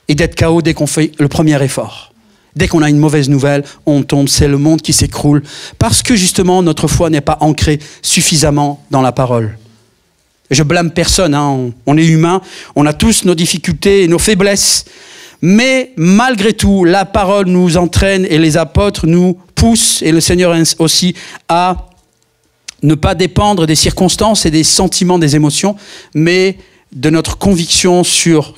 et d'être KO dès qu'on fait le premier effort. Dès qu'on a une mauvaise nouvelle, on tombe, c'est le monde qui s'écroule. Parce que justement, notre foi n'est pas ancrée suffisamment dans la parole. Je blâme personne, hein. On est humain, on a tous nos difficultés et nos faiblesses. Mais malgré tout, la parole nous entraîne et les apôtres nous poussent, et le Seigneur aussi, à ne pas dépendre des circonstances et des sentiments, des émotions, mais de notre conviction sur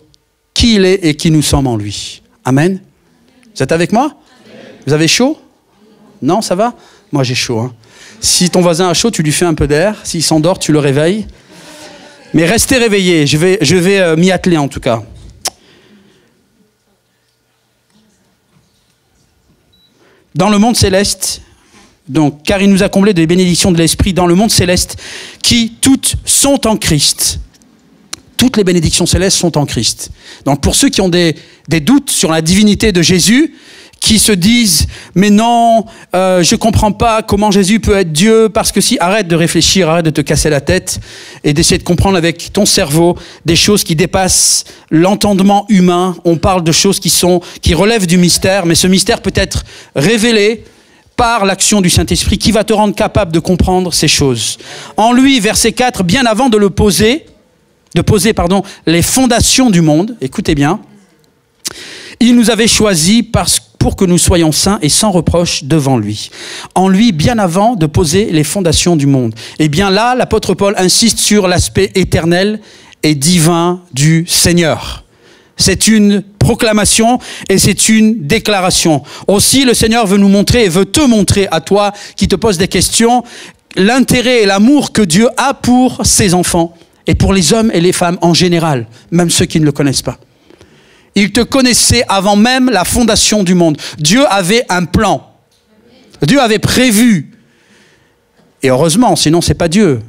qui il est et qui nous sommes en lui. Amen. Vous êtes avec moi? Vous avez chaud? Non, ça va? Moi, j'ai chaud. Hein. Si ton voisin a chaud, tu lui fais un peu d'air. S'il s'endort, tu le réveilles. Mais restez réveillés. Je vais m'y atteler en tout cas. Dans le monde céleste, donc, car il nous a comblés des bénédictions de l'Esprit dans le monde céleste, qui toutes sont en Christ. Toutes les bénédictions célestes sont en Christ. Donc pour ceux qui ont des doutes sur la divinité de Jésus, qui se disent « mais non, je ne comprends pas comment Jésus peut être Dieu », parce que si, arrête de réfléchir, arrête de te casser la tête et d'essayer de comprendre avec ton cerveau des choses qui dépassent l'entendement humain. On parle de choses qui relèvent du mystère, mais ce mystère peut être révélé par l'action du Saint-Esprit qui va te rendre capable de comprendre ces choses. En lui, verset 4, bien avant de poser les fondations du monde, écoutez bien, il nous avait choisis pour que nous soyons saints et sans reproche devant lui. En lui, bien avant de poser les fondations du monde. Et bien là, l'apôtre Paul insiste sur l'aspect éternel et divin du Seigneur. C'est une proclamation et c'est une déclaration. Aussi, le Seigneur veut nous montrer et veut te montrer à toi qui te poses des questions, l'intérêt et l'amour que Dieu a pour ses enfants et pour les hommes et les femmes en général, même ceux qui ne le connaissent pas. Il te connaissait avant même la fondation du monde. Dieu avait un plan. Dieu avait prévu. Et heureusement, sinon c'est pas Dieu.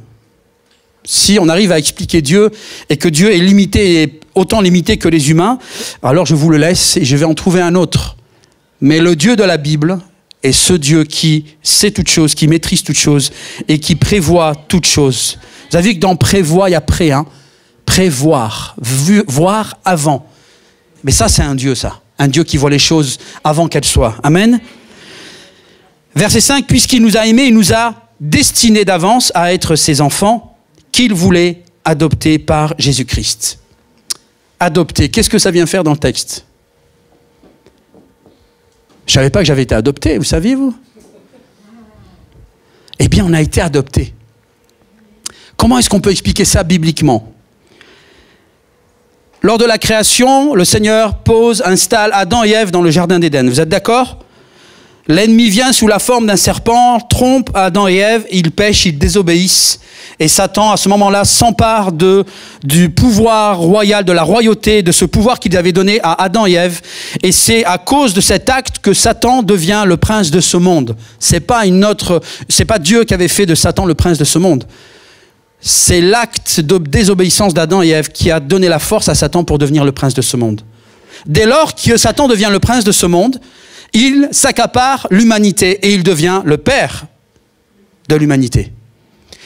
Si on arrive à expliquer Dieu et que Dieu est limité, et autant limité que les humains, alors je vous le laisse et je vais en trouver un autre. Mais le Dieu de la Bible est ce Dieu qui sait toutes choses, qui maîtrise toutes choses et qui prévoit toutes choses. Vous avez vu que dans prévoir, il y a pré, hein? Prévoir, voir avant. Mais ça, c'est un Dieu, ça. Un Dieu qui voit les choses avant qu'elles soient. Amen. Verset 5, puisqu'il nous a aimés, il nous a destinés d'avance à être ses enfants qu'il voulait adopter par Jésus-Christ. Adopter, qu'est-ce que ça vient faire dans le texte? Je ne savais pas que j'avais été adopté, vous saviez, vous? Eh bien, on a été adopté. Comment est-ce qu'on peut expliquer ça bibliquement? Lors de la création, le Seigneur installe Adam et Ève dans le jardin d'Éden. Vous êtes d'accord? L'ennemi vient sous la forme d'un serpent, trompe Adam et Ève, ils pêchent, ils désobéissent. Et Satan, à ce moment-là, s'empare du pouvoir royal, de la royauté, de ce pouvoir qu'il avait donné à Adam et Ève. Et c'est à cause de cet acte que Satan devient le prince de ce monde. C'est pas Dieu qui avait fait de Satan le prince de ce monde. C'est l'acte de désobéissance d'Adam et Ève qui a donné la force à Satan pour devenir le prince de ce monde. Dès lors que Satan devient le prince de ce monde, il s'accapare l'humanité et il devient le père de l'humanité.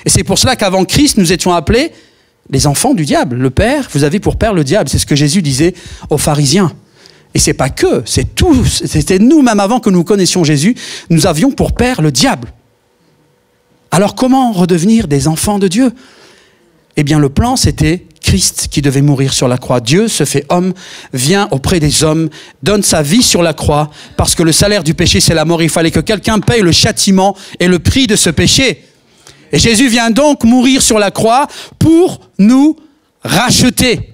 Et c'est pour cela qu'avant Christ, nous étions appelés les enfants du diable. Le père, vous avez pour père le diable. C'est ce que Jésus disait aux pharisiens. Et c'est pas que, c'est tout. C'était nous, même avant que nous connaissions Jésus, nous avions pour père le diable. Alors comment redevenir des enfants de Dieu? Eh bien le plan c'était Christ qui devait mourir sur la croix. Dieu se fait homme, vient auprès des hommes, donne sa vie sur la croix, parce que le salaire du péché c'est la mort. Il fallait que quelqu'un paye le châtiment et le prix de ce péché. Et Jésus vient donc mourir sur la croix pour nous racheter,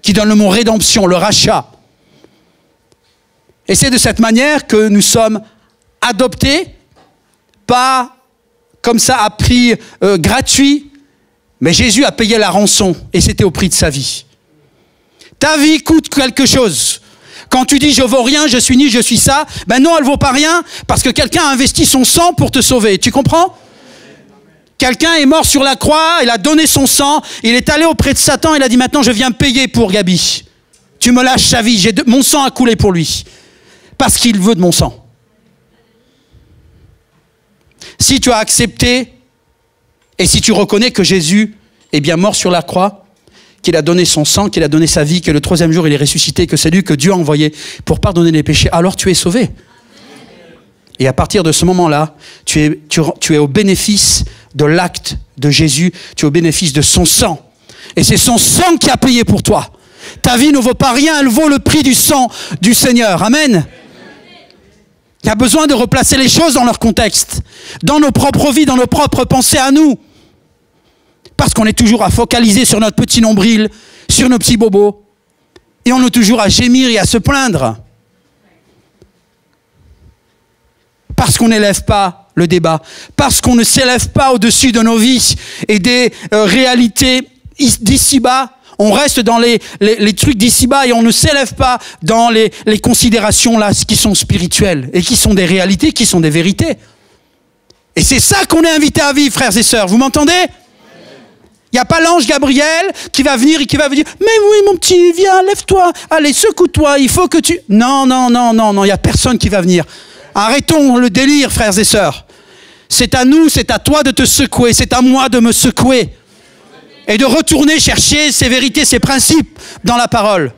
qui donne le mot rédemption, le rachat. Et c'est de cette manière que nous sommes adoptés, pas comme ça à prix gratuit, mais Jésus a payé la rançon et c'était au prix de sa vie. Ta vie coûte quelque chose. Quand tu dis je vaux rien, je suis nul, je suis ça, ben non, elle vaut pas rien parce que quelqu'un a investi son sang pour te sauver. Tu comprends? Quelqu'un est mort sur la croix, il a donné son sang, il est allé auprès de Satan, il a dit maintenant je viens payer pour Gabi. Tu me lâches sa vie, mon sang a coulé pour lui parce qu'il veut de mon sang. Si tu as accepté et si tu reconnais que Jésus est bien mort sur la croix, qu'il a donné son sang, qu'il a donné sa vie, que le troisième jour il est ressuscité, que c'est lui que Dieu a envoyé pour pardonner les péchés, alors tu es sauvé. Et à partir de ce moment-là, tu es au bénéfice de l'acte de Jésus, tu es au bénéfice de son sang. Et c'est son sang qui a payé pour toi. Ta vie ne vaut pas rien, elle vaut le prix du sang du Seigneur. Amen. Il y a besoin de replacer les choses dans leur contexte, dans nos propres vies, dans nos propres pensées à nous. Parce qu'on est toujours à focaliser sur notre petit nombril, sur nos petits bobos. Et on est toujours à gémir et à se plaindre. Parce qu'on n'élève pas le débat. Parce qu'on ne s'élève pas au-dessus de nos vies et des réalités d'ici-bas. On reste dans les trucs d'ici-bas et on ne s'élève pas dans les considérations là qui sont spirituelles et qui sont des réalités, qui sont des vérités. Et c'est ça qu'on est invité à vivre, frères et sœurs. Vous m'entendez? Il n'y a pas l'ange Gabriel qui va venir et qui va vous dire « Mais oui, mon petit, viens, lève-toi, allez, secoue-toi, il faut que tu... » Non, il n'y a personne qui va venir. Arrêtons le délire, frères et sœurs. C'est à nous, c'est à toi de te secouer, c'est à moi de me secouer. Et de retourner chercher ces vérités, ces principes dans la parole.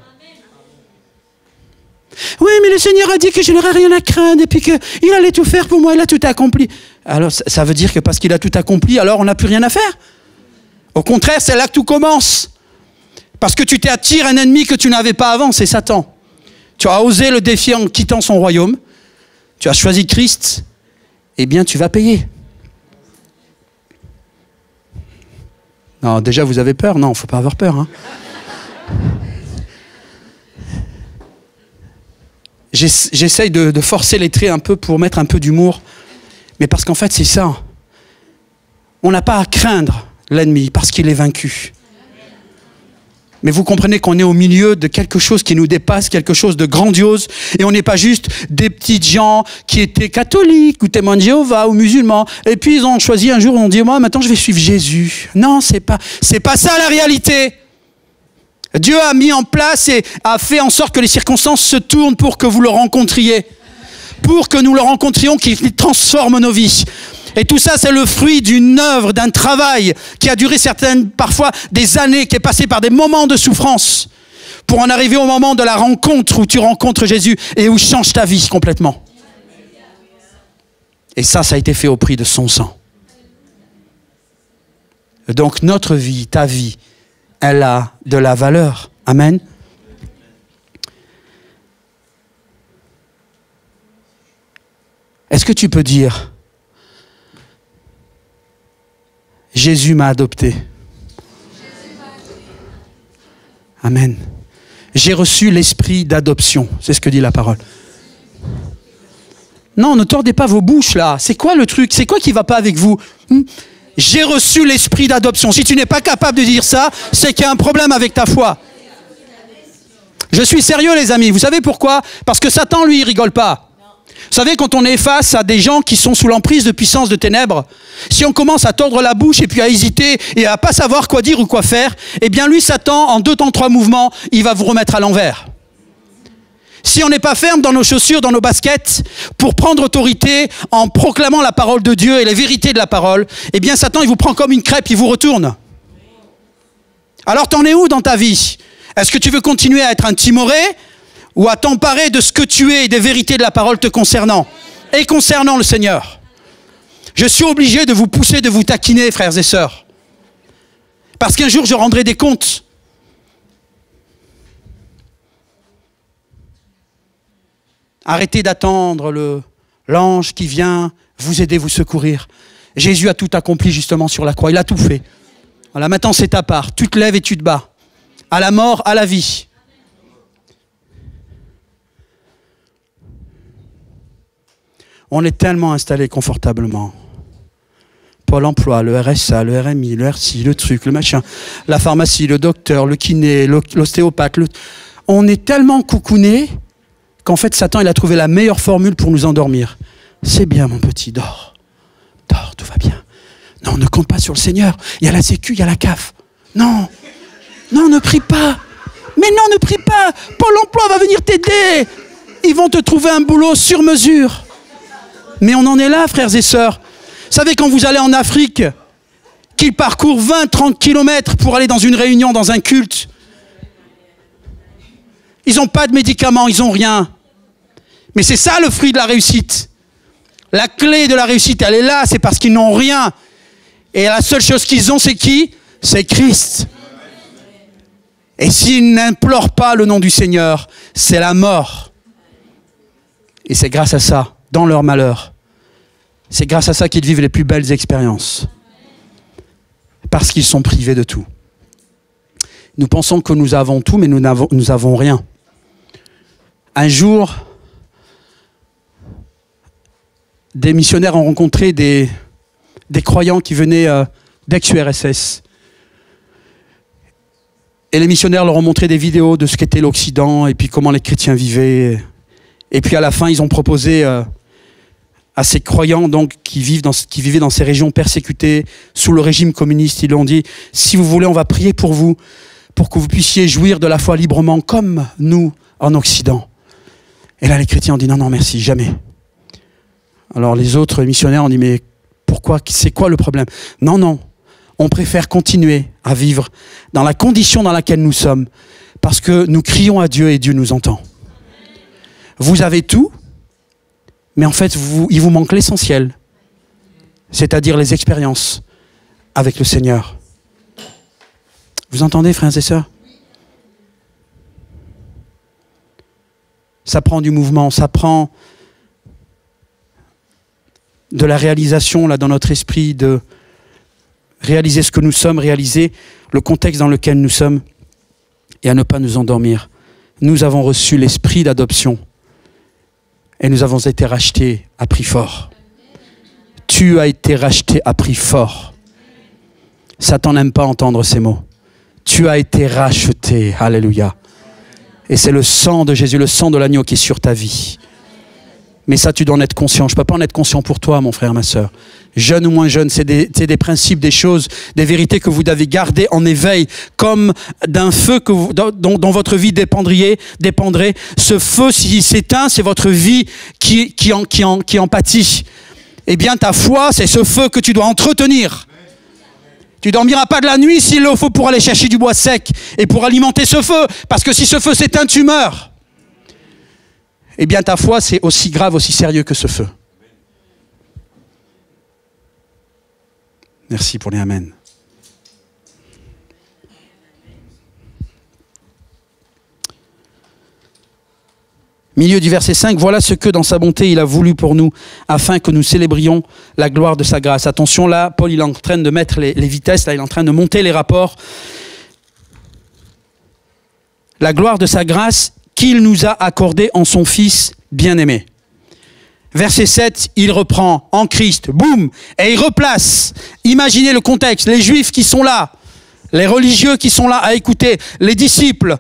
Oui, mais le Seigneur a dit que je n'aurais rien à craindre et puis qu'il allait tout faire pour moi, il a tout accompli. Alors, ça veut dire que parce qu'il a tout accompli, alors on n'a plus rien à faire? Au contraire, c'est là que tout commence. Parce que tu t'attires un ennemi que tu n'avais pas avant, c'est Satan. tu as osé le défier en quittant son royaume, tu as choisi Christ, eh bien tu vas payer. Non, déjà vous avez peur? Non, il ne faut pas avoir peur. Hein. J'essaye de forcer les traits un peu pour mettre un peu d'humour, mais parce qu'en fait c'est ça. On n'a pas à craindre l'ennemi parce qu'il est vaincu. Mais vous comprenez qu'on est au milieu de quelque chose qui nous dépasse, quelque chose de grandiose, et on n'est pas juste des petites gens qui étaient catholiques ou témoins de Jéhovah ou musulmans, et puis ils ont choisi un jour, on dit moi maintenant je vais suivre Jésus. Non, c'est pas ça la réalité. Dieu a mis en place et a fait en sorte que les circonstances se tournent pour que vous le rencontriez, pour que nous le rencontrions, qu'il transforme nos vies. Et tout ça, c'est le fruit d'une œuvre, d'un travail qui a duré parfois des années, qui est passé par des moments de souffrance pour en arriver au moment de la rencontre où tu rencontres Jésus et où change ta vie complètement. Et ça a été fait au prix de son sang. Donc notre vie, ta vie, elle a de la valeur. Amen. Est-ce que tu peux dire Jésus m'a adopté. Amen. J'ai reçu l'esprit d'adoption. C'est ce que dit la parole. Non, ne tordez pas vos bouches là. C'est quoi le truc? C'est quoi qui ne va pas avec vous? J'ai reçu l'esprit d'adoption. Si tu n'es pas capable de dire ça, c'est qu'il y a un problème avec ta foi. Je suis sérieux les amis. Vous savez pourquoi? Parce que Satan, lui, il rigole pas. Vous savez, quand on est face à des gens qui sont sous l'emprise de puissance de ténèbres, si on commence à tordre la bouche et puis à hésiter et à pas savoir quoi dire ou quoi faire, eh bien lui, Satan, en 2 temps 3 mouvements, il va vous remettre à l'envers. Si on n'est pas ferme dans nos chaussures, dans nos baskets, pour prendre autorité en proclamant la parole de Dieu et les vérités de la parole, eh bien Satan, il vous prend comme une crêpe, il vous retourne. Alors t'en es où dans ta vie? Est-ce que tu veux continuer à être un timoré ou à t'emparer de ce que tu es et des vérités de la parole te concernant et concernant le Seigneur? Je suis obligé de vous pousser, de vous taquiner, frères et sœurs. Parce qu'un jour, je rendrai des comptes. Arrêtez d'attendre l'ange qui vient vous aider, vous secourir. Jésus a tout accompli justement sur la croix. Il a tout fait. Voilà, maintenant c'est ta part. Tu te lèves et tu te bats. À la mort, à la vie. On est tellement installé confortablement. Pôle emploi, le RSA, le RMI, le RCI, le truc, le machin, la pharmacie, le docteur, le kiné, l'ostéopathe. On est tellement coucouné qu'en fait, Satan, il a trouvé la meilleure formule pour nous endormir. C'est bien, mon petit, dors. Dors, tout va bien. Non, ne compte pas sur le Seigneur. Il y a la sécu, il y a la CAF. Non. Non, ne prie pas. Mais non, ne prie pas. Pôle emploi va venir t'aider. Ils vont te trouver un boulot sur mesure. Mais on en est là, frères et sœurs. Vous savez, quand vous allez en Afrique, qu'ils parcourent 20-30 kilomètres pour aller dans une réunion, dans un culte, ils n'ont pas de médicaments, ils n'ont rien. Mais c'est ça le fruit de la réussite. La clé de la réussite, elle est là, c'est parce qu'ils n'ont rien. Et la seule chose qu'ils ont, c'est qui? C'est Christ. Et s'ils n'implorent pas le nom du Seigneur, c'est la mort. Et c'est grâce à ça, dans leur malheur, c'est grâce à ça qu'ils vivent les plus belles expériences. Parce qu'ils sont privés de tout. Nous pensons que nous avons tout, mais nous n'avons rien. Un jour, des missionnaires ont rencontré des croyants qui venaient d'ex-URSS. Et les missionnaires leur ont montré des vidéos de ce qu'était l'Occident et puis comment les chrétiens vivaient. Et puis à la fin, ils ont proposé à ces croyants donc, qui vivaient dans ces régions persécutées sous le régime communiste, ils leur ont dit, si vous voulez, on va prier pour vous, pour que vous puissiez jouir de la foi librement comme nous en Occident. Et là, les chrétiens ont dit, non, non, merci, jamais. Alors les autres missionnaires ont dit, mais pourquoi? C'est quoi le problème? Non, non, on préfère continuer à vivre dans la condition dans laquelle nous sommes, parce que nous crions à Dieu et Dieu nous entend. Vous avez tout, mais en fait, il vous manque l'essentiel, c'est-à-dire les expériences avec le Seigneur. Vous entendez, frères et sœurs? Ça prend du mouvement, ça prend de la réalisation là dans notre esprit, de réaliser ce que nous sommes, réaliser le contexte dans lequel nous sommes et à ne pas nous endormir. Nous avons reçu l'esprit d'adoption et nous avons été rachetés à prix fort. Tu as été racheté à prix fort. Satan n'aime pas entendre ces mots. Tu as été racheté. Alléluia. Et c'est le sang de Jésus, le sang de l'agneau qui est sur ta vie. Mais ça, tu dois en être conscient. Je ne peux pas en être conscient pour toi, mon frère, ma sœur. Jeune ou moins jeune, c'est des principes, des choses, des vérités que vous devez garder en éveil, comme d'un feu que dont votre vie dépendrait. Ce feu, s'il s'éteint, c'est votre vie qui en pâtit. Eh bien, ta foi, c'est ce feu que tu dois entretenir. Tu ne dormiras pas de la nuit s'il le faut pour aller chercher du bois sec et pour alimenter ce feu. Parce que si ce feu s'éteint, tu meurs. Eh bien, ta foi, c'est aussi grave, aussi sérieux que ce feu. Merci pour les amen. Milieu du verset 5, voilà ce que dans sa bonté il a voulu pour nous, afin que nous célébrions la gloire de sa grâce. Attention là, Paul il est en train de mettre les vitesses, là il est en train de monter les rapports. La gloire de sa grâce qu'il nous a accordée en son Fils bien-aimé. Verset 7, il reprend en Christ, boum, et il replace. Imaginez le contexte, les Juifs qui sont là, les religieux qui sont là à écouter, les disciples,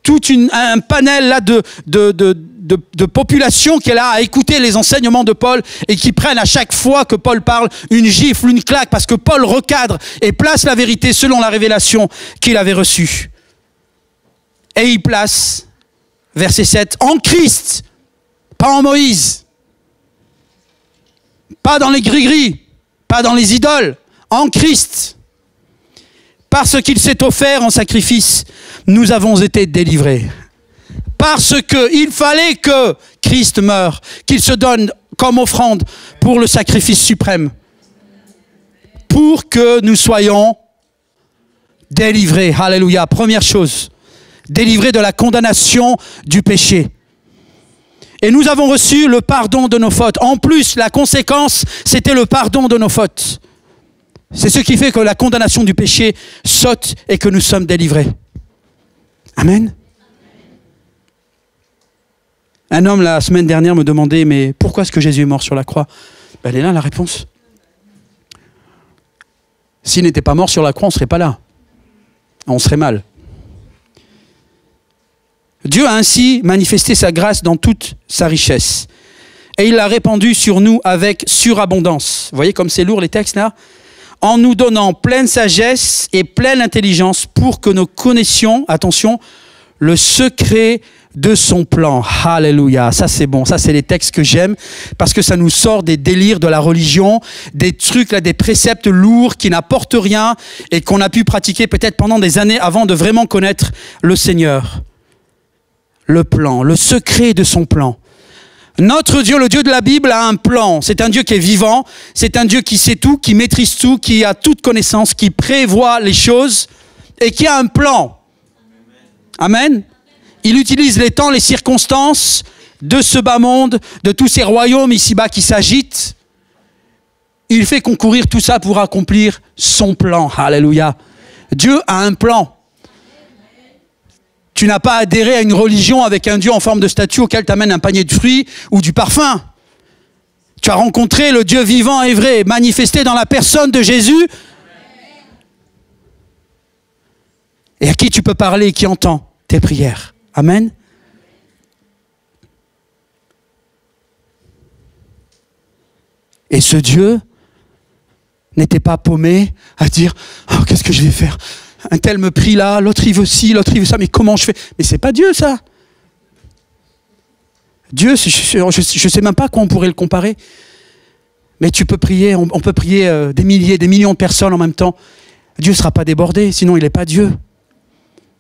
tout un panel là de population qui est là à écouter les enseignements de Paul et qui prennent à chaque fois que Paul parle une gifle, une claque, parce que Paul recadre et place la vérité selon la révélation qu'il avait reçue. Et il place, verset 7, en Christ, pas en Moïse, pas dans les gris-gris, pas dans les idoles, en Christ. Parce qu'il s'est offert en sacrifice, nous avons été délivrés. Parce qu'il fallait que Christ meure, qu'il se donne comme offrande pour le sacrifice suprême. Pour que nous soyons délivrés. Alléluia. Première chose, délivrés de la condamnation du péché. Et nous avons reçu le pardon de nos fautes. En plus, la conséquence, c'était le pardon de nos fautes. C'est ce qui fait que la condamnation du péché saute et que nous sommes délivrés. Amen. Un homme, la semaine dernière, me demandait, mais pourquoi est-ce que Jésus est mort sur la croix? Ben, elle est là, la réponse. S'il n'était pas mort sur la croix, on ne serait pas là. On serait mal. Dieu a ainsi manifesté sa grâce dans toute sa richesse. Et il l'a répandue sur nous avec surabondance. Vous voyez comme c'est lourd les textes là? En nous donnant pleine sagesse et pleine intelligence pour que nous connaissions, attention, le secret de son plan. Alléluia, ça c'est bon, ça c'est les textes que j'aime parce que ça nous sort des délires de la religion, des trucs là, des préceptes lourds qui n'apportent rien et qu'on a pu pratiquer peut-être pendant des années avant de vraiment connaître le Seigneur. Le plan, le secret de son plan. Notre Dieu, le Dieu de la Bible, a un plan. C'est un Dieu qui est vivant, c'est un Dieu qui sait tout, qui maîtrise tout, qui a toute connaissance, qui prévoit les choses et qui a un plan. Amen. Il utilise les temps, les circonstances de ce bas monde, de tous ces royaumes ici-bas qui s'agitent. Il fait concourir tout ça pour accomplir son plan. Alléluia. Dieu a un plan. Tu n'as pas adhéré à une religion avec un Dieu en forme de statue auquel t'amène un panier de fruits ou du parfum. Tu as rencontré le Dieu vivant et vrai, manifesté dans la personne de Jésus. Et à qui tu peux parler et qui entend tes prières. Amen. Et ce Dieu n'était pas paumé à dire « Oh, qu'est-ce que je vais faire ? Un tel me prie là, l'autre il veut ci, l'autre il veut ça, mais comment je fais ?» Mais c'est pas Dieu ça. Dieu, je ne sais même pas à quoi on pourrait le comparer. Mais tu peux prier, on peut prier des milliers, des millions de personnes en même temps. Dieu ne sera pas débordé, sinon il n'est pas Dieu.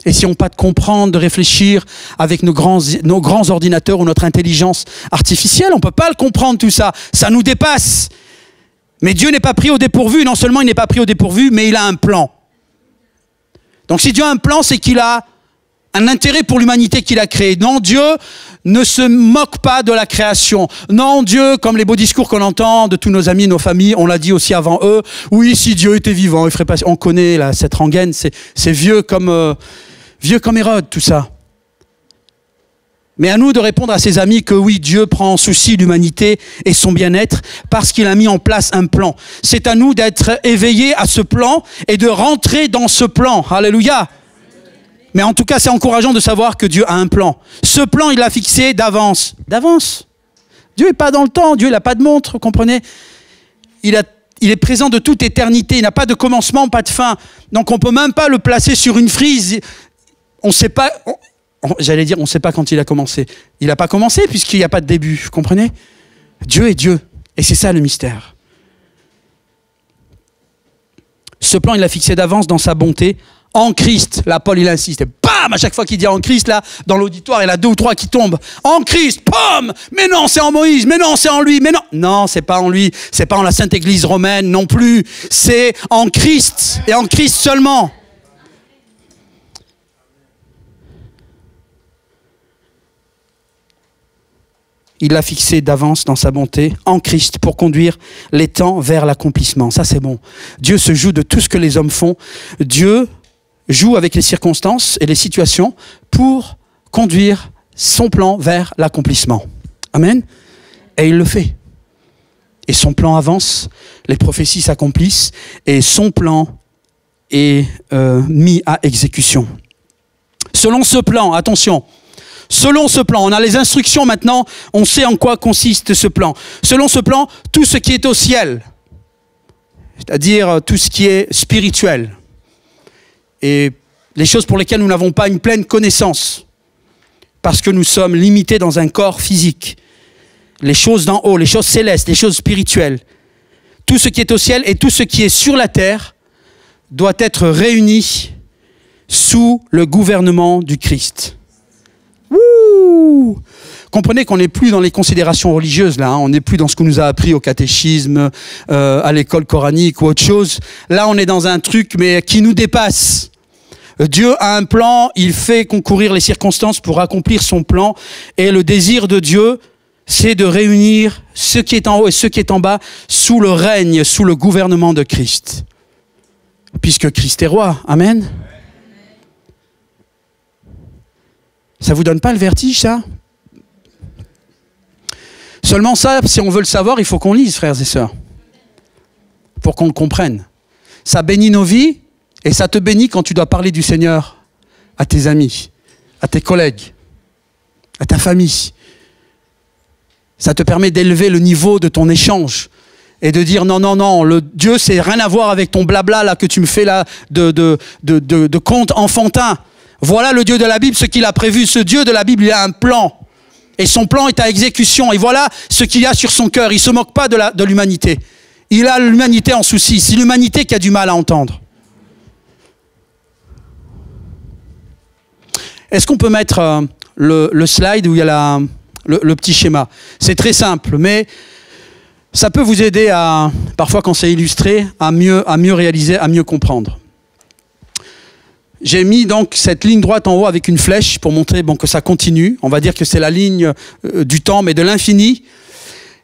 Et si on pas de comprendre, de réfléchir avec nos grands ordinateurs ou notre intelligence artificielle, on ne peut pas le comprendre tout ça. Ça nous dépasse. Mais Dieu n'est pas pris au dépourvu. Non seulement il n'est pas pris au dépourvu, mais il a un plan. Donc si Dieu a un plan, c'est qu'il a un intérêt pour l'humanité qu'il a créée. Non, Dieu ne se moque pas de la création. Non, Dieu, comme les beaux discours qu'on entend de tous nos amis, nos familles, on l'a dit aussi avant eux, oui, si Dieu était vivant, il ferait pas... On connaît là, cette rengaine, c'est vieux comme Hérode, tout ça. Mais à nous de répondre à ces amis que oui, Dieu prend en souci l'humanité et son bien-être parce qu'il a mis en place un plan. C'est à nous d'être éveillés à ce plan et de rentrer dans ce plan. Alléluia. Mais en tout cas, c'est encourageant de savoir que Dieu a un plan. Ce plan, il l'a fixé d'avance. D'avance. Dieu n'est pas dans le temps. Dieu, il n'a pas de montre, vous comprenez ? Il est présent de toute éternité. Il n'a pas de commencement, pas de fin. Donc, on ne peut même pas le placer sur une frise. On ne sait pas... J'allais dire, on ne sait pas quand il a commencé. Il n'a pas commencé puisqu'il n'y a pas de début. Vous comprenez ? Dieu est Dieu. Et c'est ça le mystère. Ce plan, il l'a fixé d'avance dans sa bonté. En Christ, là, Paul, il insiste. Et bam, à chaque fois qu'il dit en Christ, là, dans l'auditoire, il y en a 2 ou 3 qui tombent. En Christ, pom. Mais non, c'est en Moïse. Mais non, c'est en lui. Mais non. Non, c'est pas en lui. C'est pas en la Sainte Église romaine non plus. C'est en Christ. Et en Christ seulement. Il l'a fixé d'avance dans sa bonté, en Christ, pour conduire les temps vers l'accomplissement. Ça, c'est bon. Dieu se joue de tout ce que les hommes font. Dieu joue avec les circonstances et les situations pour conduire son plan vers l'accomplissement. Amen. Et il le fait. Et son plan avance, les prophéties s'accomplissent, et son plan est mis à exécution. Selon ce plan, attention, selon ce plan, on a les instructions maintenant, on sait en quoi consiste ce plan. Selon ce plan, tout ce qui est au ciel, c'est-à-dire tout ce qui est spirituel, et les choses pour lesquelles nous n'avons pas une pleine connaissance, parce que nous sommes limités dans un corps physique, les choses d'en haut, les choses célestes, les choses spirituelles, tout ce qui est au ciel et tout ce qui est sur la terre doit être réuni sous le gouvernement du Christ. Wouh! Comprenez qu'on n'est plus dans les considérations religieuses là, hein. On n'est plus dans ce qu'on nous a appris au catéchisme, à l'école coranique ou autre chose. Là, on est dans un truc mais qui nous dépasse. Dieu a un plan, il fait concourir les circonstances pour accomplir son plan, et le désir de Dieu, c'est de réunir ce qui est en haut et ce qui est en bas sous le règne, sous le gouvernement de Christ. Puisque Christ est roi. Amen. Ça vous donne pas le vertige, ça? Seulement ça, si on veut le savoir, il faut qu'on lise, frères et sœurs. Pour qu'on le comprenne. Ça bénit nos vies, et ça te bénit quand tu dois parler du Seigneur à tes amis, à tes collègues, à ta famille. Ça te permet d'élever le niveau de ton échange et de dire non, le Dieu, c'est rien à voir avec ton blabla là que tu me fais là de contes enfantins. Voilà le Dieu de la Bible, ce qu'il a prévu. Ce Dieu de la Bible, il a un plan. Et son plan est à exécution. Et voilà ce qu'il y a sur son cœur. Il ne se moque pas de l'humanité. Il a l'humanité en souci. C'est l'humanité qui a du mal à entendre. Est-ce qu'on peut mettre le slide où il y a le petit schéma? C'est très simple, mais ça peut vous aider à, parfois quand c'est illustré, à mieux réaliser, à mieux comprendre. J'ai mis donc cette ligne droite en haut avec une flèche pour montrer que ça continue. On va dire que c'est la ligne du temps, mais de l'infini.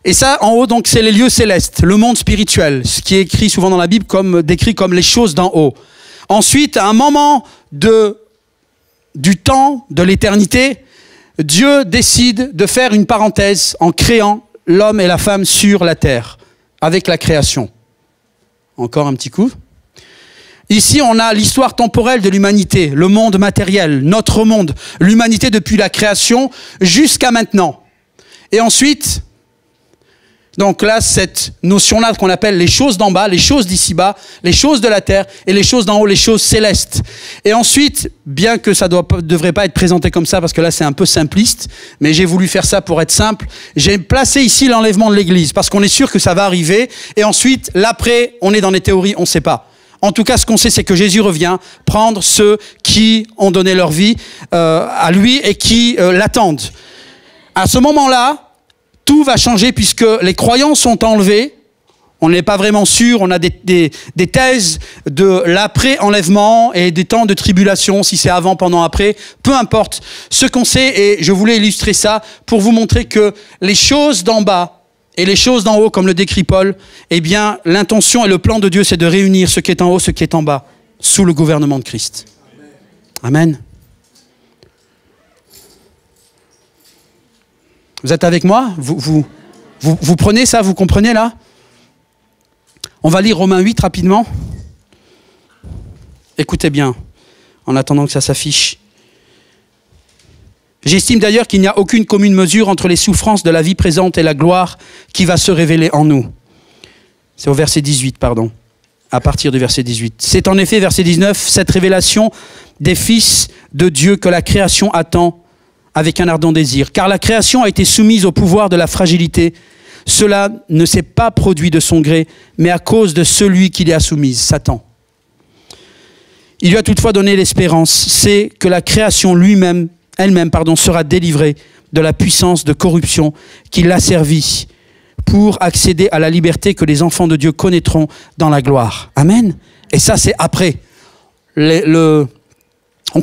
Et ça, en haut, donc, c'est les lieux célestes, le monde spirituel, ce qui est écrit souvent dans la Bible décrit comme les choses d'en haut. Ensuite, à un moment du temps, de l'éternité, Dieu décide de faire une parenthèse en créant l'homme et la femme sur la terre, avec la création. Encore un petit coup. Ici, on a l'histoire temporelle de l'humanité, le monde matériel, notre monde, l'humanité depuis la création jusqu'à maintenant. Et ensuite, donc là, cette notion-là qu'on appelle les choses d'en bas, les choses d'ici-bas, les choses de la terre, et les choses d'en haut, les choses célestes. Et ensuite, bien que ça devrait pas être présenté comme ça, parce que là c'est un peu simpliste, mais j'ai voulu faire ça pour être simple, j'ai placé ici l'enlèvement de l'Église, parce qu'on est sûr que ça va arriver, et ensuite, l'après, on est dans les théories, on ne sait pas. En tout cas, ce qu'on sait, c'est que Jésus revient prendre ceux qui ont donné leur vie à lui et qui l'attendent. À ce moment-là, tout va changer puisque les croyants sont enlevés On n'est pas vraiment sûr, on a des thèses de l'après-enlèvement et des temps de tribulation, si c'est avant, pendant, après, peu importe. Ce qu'on sait, et je voulais illustrer ça pour vous montrer que les choses d'en bas et les choses d'en haut, comme le décrit Paul, eh bien, l'intention et le plan de Dieu, c'est de réunir ce qui est en haut, ce qui est en bas, sous le gouvernement de Christ. Amen. Vous êtes avec moi ? Vous prenez ça, vous comprenez là ? On va lire Romains 8 rapidement. Écoutez bien, en attendant que ça s'affiche. J'estime d'ailleurs qu'il n'y a aucune commune mesure entre les souffrances de la vie présente et la gloire qui va se révéler en nous. C'est au verset 18, pardon. À partir du verset 18. C'est en effet, verset 19, cette révélation des fils de Dieu que la création attend avec un ardent désir. Car la création a été soumise au pouvoir de la fragilité. Cela ne s'est pas produit de son gré, mais à cause de celui qui l'y a soumise, Satan. Il lui a toutefois donné l'espérance, c'est que la création elle-même, sera délivrée de la puissance de corruption qui l'a servie pour accéder à la liberté que les enfants de Dieu connaîtront dans la gloire. Amen. Et ça, c'est après. On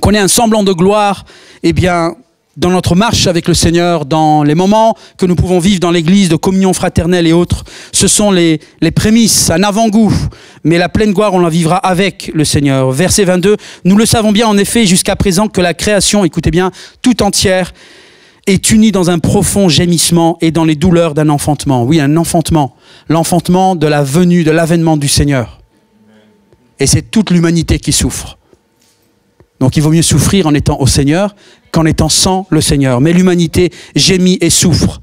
connaît un semblant de gloire, eh bien, dans notre marche avec le Seigneur, dans les moments que nous pouvons vivre dans l'église de communion fraternelle et autres, ce sont les prémices, un avant-goût. Mais la pleine gloire, on la vivra avec le Seigneur. Verset 22, nous le savons bien en effet jusqu'à présent que la création, écoutez bien, tout entière, est unie dans un profond gémissement et dans les douleurs d'un enfantement. Oui, un enfantement. L'enfantement de la venue, de l'avènement du Seigneur. Et c'est toute l'humanité qui souffre. Donc il vaut mieux souffrir en étant au Seigneur qu'en étant sans le Seigneur. Mais l'humanité gémit et souffre.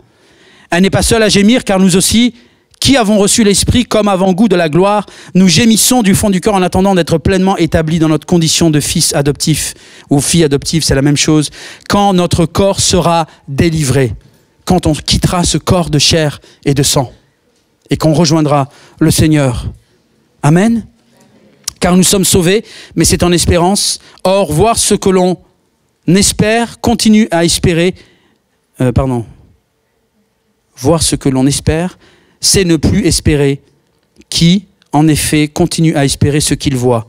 Elle n'est pas seule à gémir, car nous aussi, qui avons reçu l'Esprit comme avant-goût de la gloire, nous gémissons du fond du cœur en attendant d'être pleinement établis dans notre condition de fils adoptif, ou fille adoptive, c'est la même chose, quand notre corps sera délivré, quand on quittera ce corps de chair et de sang, et qu'on rejoindra le Seigneur. Amen. Car nous sommes sauvés, mais c'est en espérance. Or, voir ce que l'on espère, continue à espérer, voir ce que l'on espère, c'est ne plus espérer, qui, en effet, continue à espérer ce qu'il voit.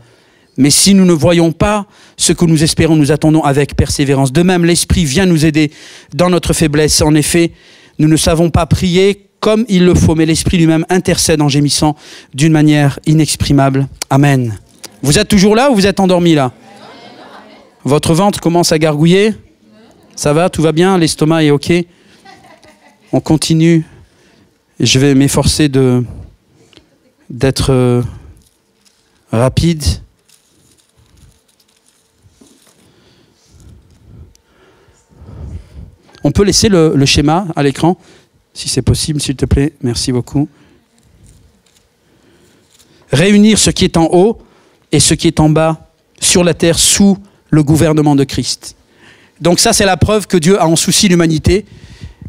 Mais si nous ne voyons pas ce que nous espérons, nous attendons avec persévérance. De même, l'Esprit vient nous aider dans notre faiblesse. En effet, nous ne savons pas prier comme il le faut, mais l'Esprit lui-même intercède en gémissant d'une manière inexprimable. Amen. Vous êtes toujours là ou vous êtes endormis là? Votre ventre commence à gargouiller? Ça va, tout va bien, l'estomac est OK? On continue. Je vais m'efforcer d'être rapide. On peut laisser le schéma à l'écran, si c'est possible, s'il te plaît. Merci beaucoup. Réunir ce qui est en haut et ce qui est en bas sur la terre sous le gouvernement de Christ. Donc ça, c'est la preuve que Dieu a en souci l'humanité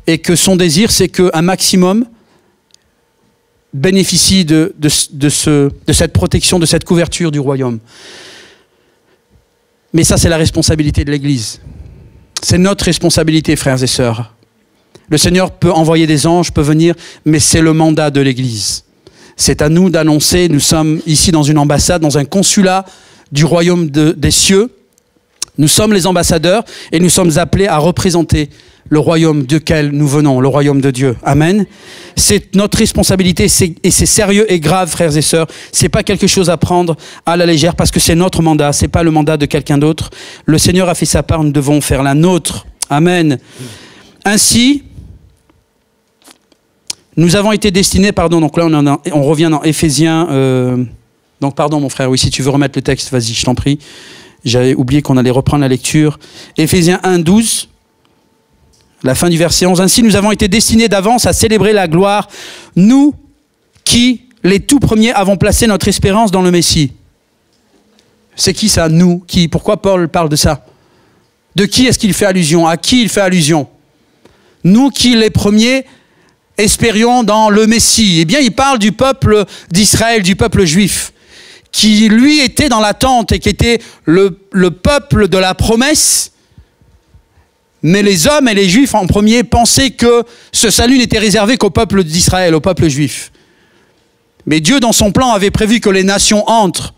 et que son désir, c'est qu'un maximum bénéficie de cette protection, de cette couverture du royaume. Mais ça, c'est la responsabilité de l'Église. C'est notre responsabilité, frères et sœurs. Le Seigneur peut envoyer des anges, peut venir, mais c'est le mandat de l'Église. C'est à nous d'annoncer, nous sommes ici dans une ambassade, dans un consulat du royaume des cieux. Nous sommes les ambassadeurs et nous sommes appelés à représenter le royaume duquel nous venons, le royaume de Dieu. Amen. C'est notre responsabilité et c'est sérieux et grave, frères et sœurs. C'est pas quelque chose à prendre à la légère parce que c'est notre mandat, c'est pas le mandat de quelqu'un d'autre. Le Seigneur a fait sa part, nous devons faire la nôtre. Amen. Ainsi, nous avons été destinés, donc là on revient dans Éphésiens, donc pardon mon frère, oui, si tu veux remettre le texte, vas-y, je t'en prie. J'avais oublié qu'on allait reprendre la lecture. Éphésiens 1, 12. La fin du verset 11. Ainsi, nous avons été destinés d'avance à célébrer la gloire, nous qui, les tout premiers, avons placé notre espérance dans le Messie. C'est qui ça, nous? Qui? Pourquoi Paul parle de ça? De qui est-ce qu'il fait allusion? À qui il fait allusion? Nous qui, les premiers, espérions dans le Messie. Eh bien, il parle du peuple d'Israël, du peuple juif, qui lui était dans l'attente et qui était le peuple de la promesse. Mais les hommes et les juifs en premier pensaient que ce salut n'était réservé qu'au peuple d'Israël, au peuple juif. Mais Dieu, dans son plan, avait prévu que les nations entrent,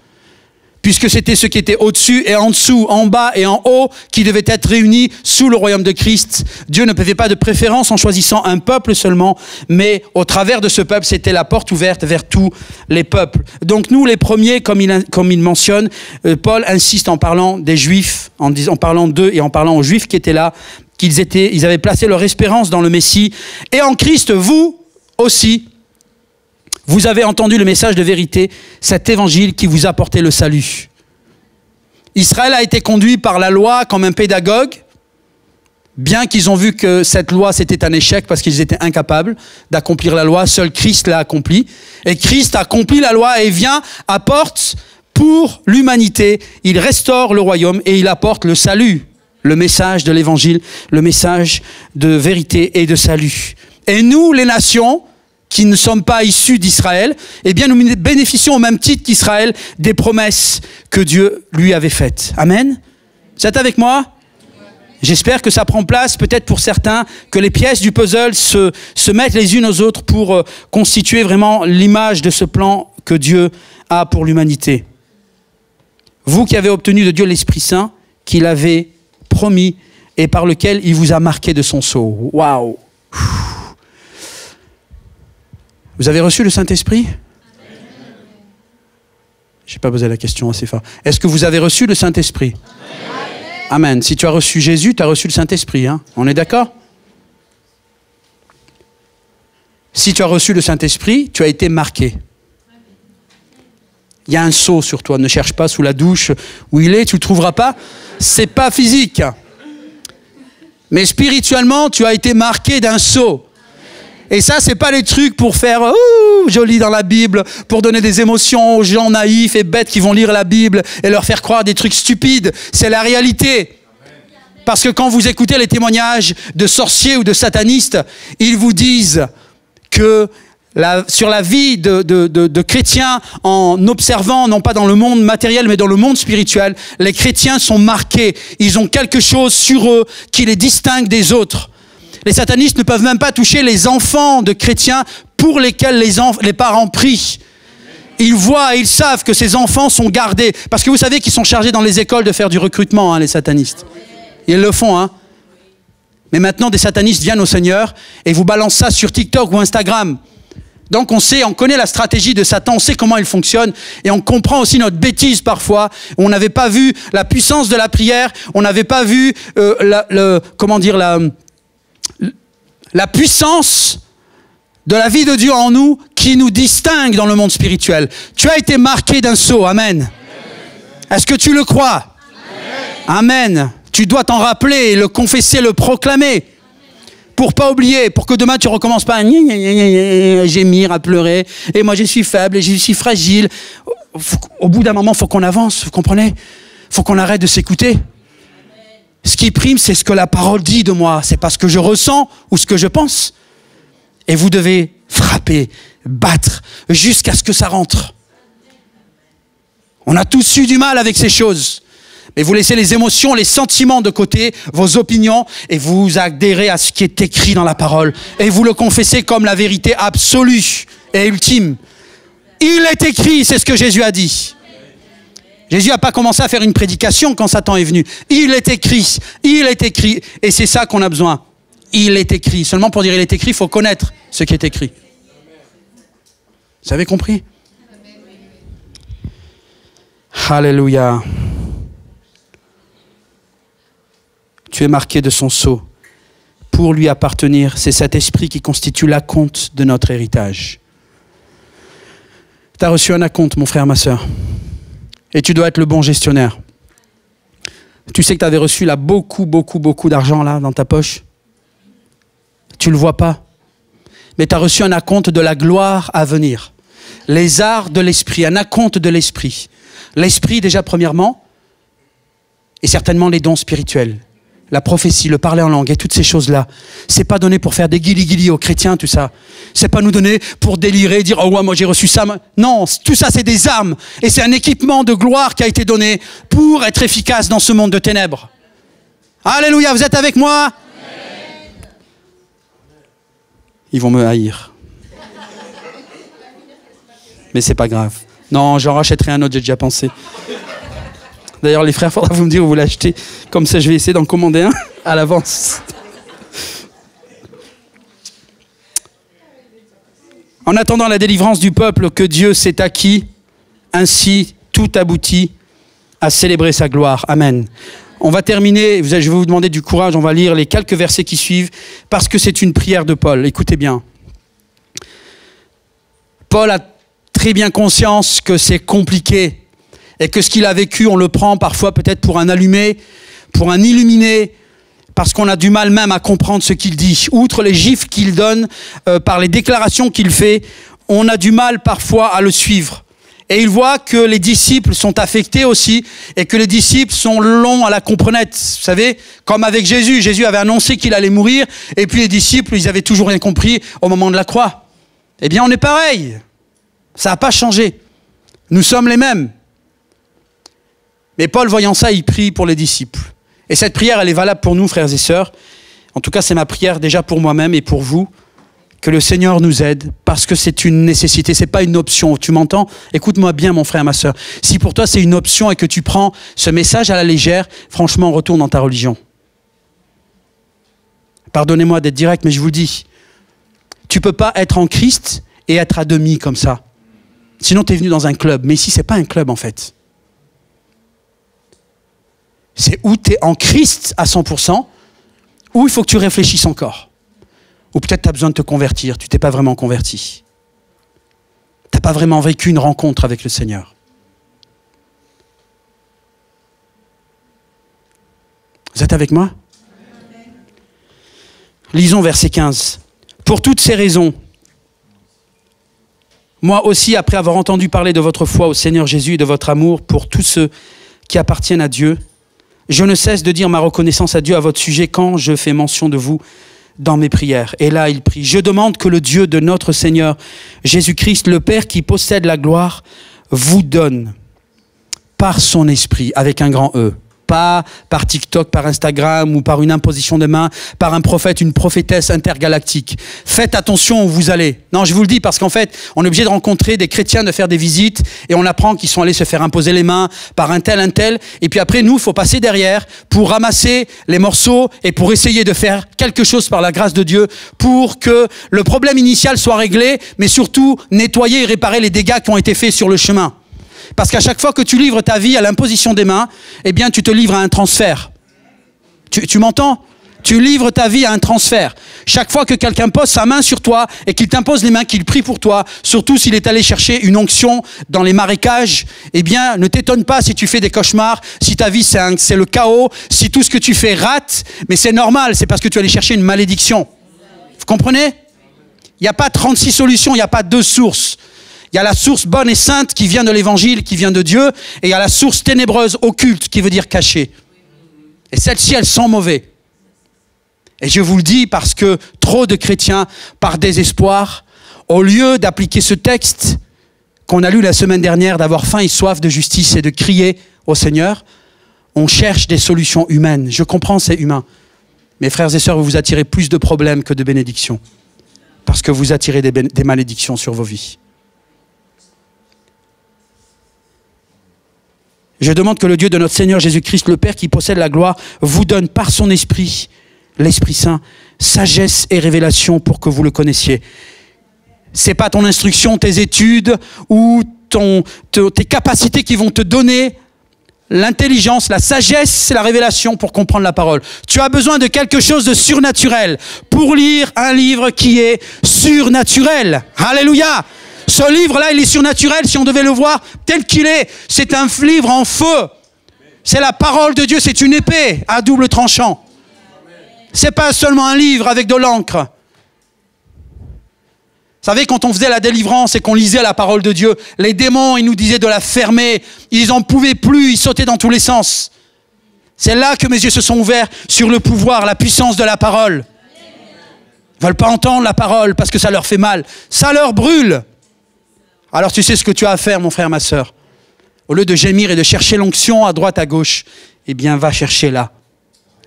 puisque c'était ce qui était au-dessus et en dessous, en bas et en haut, qui devaient être réunis sous le royaume de Christ. Dieu ne faisait pas de préférence en choisissant un peuple seulement, mais au travers de ce peuple, c'était la porte ouverte vers tous les peuples. Donc nous, les premiers, comme il mentionne, Paul insiste en parlant des Juifs, en parlant d'eux et en parlant aux Juifs qui étaient là, ils avaient placé leur espérance dans le Messie. Et en Christ, vous aussi, vous avez entendu le message de vérité, cet évangile qui vous apportait le salut. Israël a été conduit par la loi comme un pédagogue, bien qu'ils ont vu que cette loi c'était un échec parce qu'ils étaient incapables d'accomplir la loi, seul Christ l'a accompli. Et Christ accomplit la loi et vient, apporte pour l'humanité, il restaure le royaume et il apporte le salut, le message de l'évangile, le message de vérité et de salut. Et nous, les nations, qui ne sommes pas issus d'Israël, eh bien nous bénéficions au même titre qu'Israël des promesses que Dieu lui avait faites. Amen. Vous êtes avec moi? J'espère que ça prend place, peut-être pour certains, que les pièces du puzzle se mettent les unes aux autres pour constituer vraiment l'image de ce plan que Dieu a pour l'humanité. Vous qui avez obtenu de Dieu l'Esprit Saint, qu'il avait promis et par lequel il vous a marqué de son sceau. Waouh! Vous avez reçu le Saint-Esprit? Je n'ai pas posé la question assez fort. Est-ce que vous avez reçu le Saint-Esprit? Amen. Si tu as reçu Jésus, tu as reçu le Saint-Esprit. Hein? On est d'accord? Si tu as reçu le Saint-Esprit, tu as été marqué. Il y a un sceau sur toi. Ne cherche pas sous la douche où il est, tu ne le trouveras pas. Ce n'est pas physique. Mais spirituellement, tu as été marqué d'un sceau. Et ça, c'est pas les trucs pour faire joli dans la Bible, pour donner des émotions aux gens naïfs et bêtes qui vont lire la Bible et leur faire croire des trucs stupides. C'est la réalité. Parce que quand vous écoutez les témoignages de sorciers ou de satanistes, ils vous disent que sur la vie de chrétiens, en observant, non pas dans le monde matériel, mais dans le monde spirituel, les chrétiens sont marqués. Ils ont quelque chose sur eux qui les distingue des autres. Les satanistes ne peuvent même pas toucher les enfants de chrétiens pour lesquels les parents prient. Ils voient et ils savent que ces enfants sont gardés. Parce que vous savez qu'ils sont chargés dans les écoles de faire du recrutement, hein, les satanistes. Ils le font, hein. Mais maintenant, des satanistes viennent au Seigneur et vous balancent ça sur TikTok ou Instagram. Donc on connaît la stratégie de Satan, on sait comment il fonctionne et on comprend aussi notre bêtise parfois. On n'avait pas vu la puissance de la prière, on n'avait pas vu la puissance de la vie de Dieu en nous qui nous distingue dans le monde spirituel. Tu as été marqué d'un sceau, amen. Est-ce que tu le crois? Amen. Tu dois t'en rappeler, le confesser, le proclamer. Pour pas oublier, pour que demain tu recommences pas à gémir, à pleurer. Et moi je suis faible, et je suis fragile. Au bout d'un moment, il faut qu'on avance, vous comprenez? Il faut qu'on arrête de s'écouter. Ce qui prime, c'est ce que la parole dit de moi. C'est pas ce que je ressens ou ce que je pense. Et vous devez frapper, battre, jusqu'à ce que ça rentre. On a tous eu du mal avec ces choses. Mais vous laissez les émotions, les sentiments de côté, vos opinions, et vous adhérez à ce qui est écrit dans la parole. Et vous le confessez comme la vérité absolue et ultime. Il est écrit, c'est ce que Jésus a dit. Jésus n'a pas commencé à faire une prédication quand Satan est venu. Il est écrit, et c'est ça qu'on a besoin. Il est écrit. Seulement pour dire il est écrit, il faut connaître ce qui est écrit. Vous avez compris? Alléluia. Tu es marqué de son sceau. Pour lui appartenir, c'est cet esprit qui constitue l'acompte de notre héritage. Tu as reçu un acompte, mon frère, ma sœur. Et tu dois être le bon gestionnaire. Tu sais que tu avais reçu là beaucoup d'argent là dans ta poche. Tu ne le vois pas. Mais tu as reçu un acompte de la gloire à venir. Les arts de l'esprit, un acompte de l'esprit. L'esprit déjà premièrement, et certainement les dons spirituels. La prophétie, le parler en langue et toutes ces choses-là. C'est pas donné pour faire des guili-guili aux chrétiens, tout ça. C'est pas nous donner pour délirer, dire « Oh ouais, moi j'ai reçu ça. » Non, tout ça c'est des armes. Et c'est un équipement de gloire qui a été donné pour être efficace dans ce monde de ténèbres. Alléluia, vous êtes avec moi? Ils vont me haïr. Mais c'est pas grave. Non, j'en rachèterai un autre, j'ai déjà pensé. D'ailleurs, les frères, il faudra vous me dire où vous l'achetez. Comme ça, je vais essayer d'en commander un à l'avance. En attendant la délivrance du peuple que Dieu s'est acquis, ainsi tout aboutit à célébrer sa gloire. Amen. On va terminer, je vais vous demander du courage, on va lire les quelques versets qui suivent, parce que c'est une prière de Paul. Écoutez bien. Paul a très bien conscience que c'est compliqué et que ce qu'il a vécu, on le prend parfois peut-être pour un allumé, pour un illuminé, parce qu'on a du mal même à comprendre ce qu'il dit. Outre les gifles qu'il donne, par les déclarations qu'il fait, on a du mal parfois à le suivre. Et il voit que les disciples sont affectés aussi et que les disciples sont longs à la comprenette. Vous savez, comme avec Jésus. Jésus avait annoncé qu'il allait mourir et puis les disciples, ils avaient toujours rien compris au moment de la croix. Eh bien, on est pareil. Ça n'a pas changé. Nous sommes les mêmes. Mais Paul, voyant ça, il prie pour les disciples. Et cette prière, elle est valable pour nous, frères et sœurs. En tout cas, c'est ma prière déjà pour moi-même et pour vous. Que le Seigneur nous aide, parce que c'est une nécessité, c'est pas une option. Tu m'entends? Écoute-moi bien, mon frère, ma sœur. Si pour toi c'est une option et que tu prends ce message à la légère, franchement, retourne dans ta religion. Pardonnez-moi d'être direct, mais je vous le dis. Tu peux pas être en Christ et être à demi comme ça. Sinon, tu es venu dans un club. Mais ici, c'est pas un club, en fait. C'est où tu es en Christ à 100%, ou il faut que tu réfléchisses encore. Ou peut-être tu as besoin de te convertir, tu t'es pas vraiment converti. Tu n'as pas vraiment vécu une rencontre avec le Seigneur. Vous êtes avec moi? Lisons verset 15. Pour toutes ces raisons, moi aussi, après avoir entendu parler de votre foi au Seigneur Jésus et de votre amour pour tous ceux qui appartiennent à Dieu, je ne cesse de dire ma reconnaissance à Dieu à votre sujet quand je fais mention de vous dans mes prières. Et là, il prie. Je demande que le Dieu de notre Seigneur Jésus-Christ, le Père qui possède la gloire, vous donne par son esprit, avec un grand E. Pas par TikTok, par Instagram ou par une imposition de main, par un prophète, une prophétesse intergalactique. Faites attention où vous allez. Non, je vous le dis parce qu'en fait, on est obligé de rencontrer des chrétiens, de faire des visites et on apprend qu'ils sont allés se faire imposer les mains par un tel. Et puis après, nous, il faut passer derrière pour ramasser les morceaux et pour essayer de faire quelque chose par la grâce de Dieu pour que le problème initial soit réglé, mais surtout nettoyer et réparer les dégâts qui ont été faits sur le chemin. Parce qu'à chaque fois que tu livres ta vie à l'imposition des mains, eh bien, tu te livres à un transfert. Tu m'entends? Tu livres ta vie à un transfert. Chaque fois que quelqu'un pose sa main sur toi et qu'il t'impose les mains, qu'il prie pour toi, surtout s'il est allé chercher une onction dans les marécages, eh bien, ne t'étonne pas si tu fais des cauchemars, si ta vie c'est le chaos, si tout ce que tu fais rate, mais c'est normal, c'est parce que tu es allé chercher une malédiction. Vous comprenez? Il n'y a pas 36 solutions, il n'y a pas 2 sources. Il y a la source bonne et sainte qui vient de l'évangile, qui vient de Dieu, et il y a la source ténébreuse, occulte, qui veut dire cachée. Et celles-ci, elles sont mauvaises. Et je vous le dis parce que trop de chrétiens, par désespoir, au lieu d'appliquer ce texte qu'on a lu la semaine dernière, d'avoir faim et soif de justice et de crier au Seigneur, on cherche des solutions humaines. Je comprends, c'est humain. Mes frères et sœurs, vous attirez plus de problèmes que de bénédictions. Parce que vous attirez des malédictions sur vos vies. Je demande que le Dieu de notre Seigneur Jésus-Christ, le Père qui possède la gloire, vous donne par son Esprit, l'Esprit Saint, sagesse et révélation pour que vous le connaissiez. C'est pas ton instruction, tes études ou tes capacités qui vont te donner l'intelligence, la sagesse et la révélation pour comprendre la parole. Tu as besoin de quelque chose de surnaturel pour lire un livre qui est surnaturel. Alléluia! Ce livre-là, il est surnaturel si on devait le voir tel qu'il est. C'est un livre en feu. C'est la parole de Dieu, c'est une épée à double tranchant. C'est pas seulement un livre avec de l'encre. Vous savez, quand on faisait la délivrance et qu'on lisait la parole de Dieu, les démons, ils nous disaient de la fermer. Ils n'en pouvaient plus, ils sautaient dans tous les sens. C'est là que mes yeux se sont ouverts sur le pouvoir, la puissance de la parole. Ils ne veulent pas entendre la parole parce que ça leur fait mal. Ça leur brûle. Alors tu sais ce que tu as à faire, mon frère, ma sœur. Au lieu de gémir et de chercher l'onction à droite, à gauche, eh bien, va chercher là.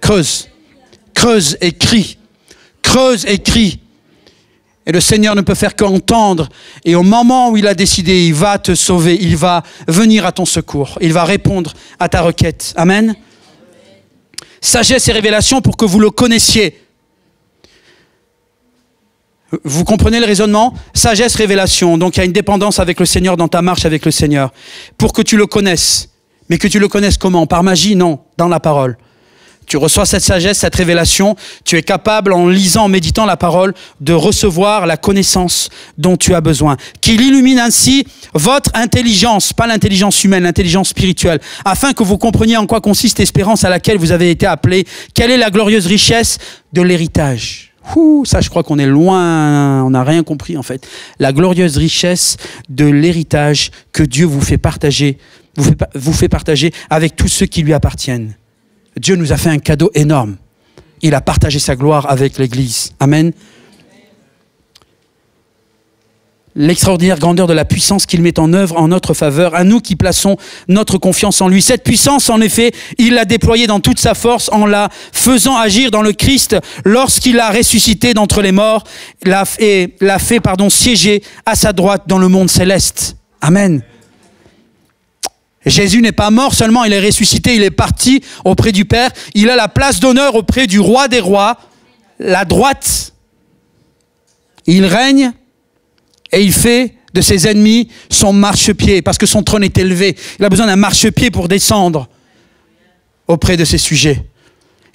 Creuse. Creuse et crie. Creuse et crie. Et le Seigneur ne peut faire qu'entendre. Et au moment où il a décidé, il va te sauver. Il va venir à ton secours. Il va répondre à ta requête. Amen. Sagesse et révélation pour que vous le connaissiez. Vous comprenez le raisonnement? Sagesse, révélation. Donc il y a une dépendance avec le Seigneur dans ta marche avec le Seigneur. Pour que tu le connaisses. Mais que tu le connaisses comment? Par magie? Non, dans la parole. Tu reçois cette sagesse, cette révélation. Tu es capable, en lisant, en méditant la parole, de recevoir la connaissance dont tu as besoin. Qu'il illumine ainsi votre intelligence, pas l'intelligence humaine, l'intelligence spirituelle, afin que vous compreniez en quoi consiste l'espérance à laquelle vous avez été appelés. Quelle est la glorieuse richesse de l'héritage? Ça, je crois qu'on est loin, on n'a rien compris en fait. La glorieuse richesse de l'héritage que Dieu vous fait partager, vous fait partager avec tous ceux qui lui appartiennent. Dieu nous a fait un cadeau énorme. Il a partagé sa gloire avec l'Église. Amen. L'extraordinaire grandeur de la puissance qu'il met en œuvre en notre faveur, à nous qui plaçons notre confiance en lui. Cette puissance, en effet, il l'a déployée dans toute sa force en la faisant agir dans le Christ lorsqu'il l'a ressuscité d'entre les morts l'a fait siéger à sa droite dans le monde céleste. Amen. Jésus n'est pas mort seulement, il est ressuscité, il est parti auprès du Père. Il a la place d'honneur auprès du roi des rois, la droite. Il règne et il fait de ses ennemis son marchepied parce que son trône est élevé. Il a besoin d'un marchepied pour descendre auprès de ses sujets.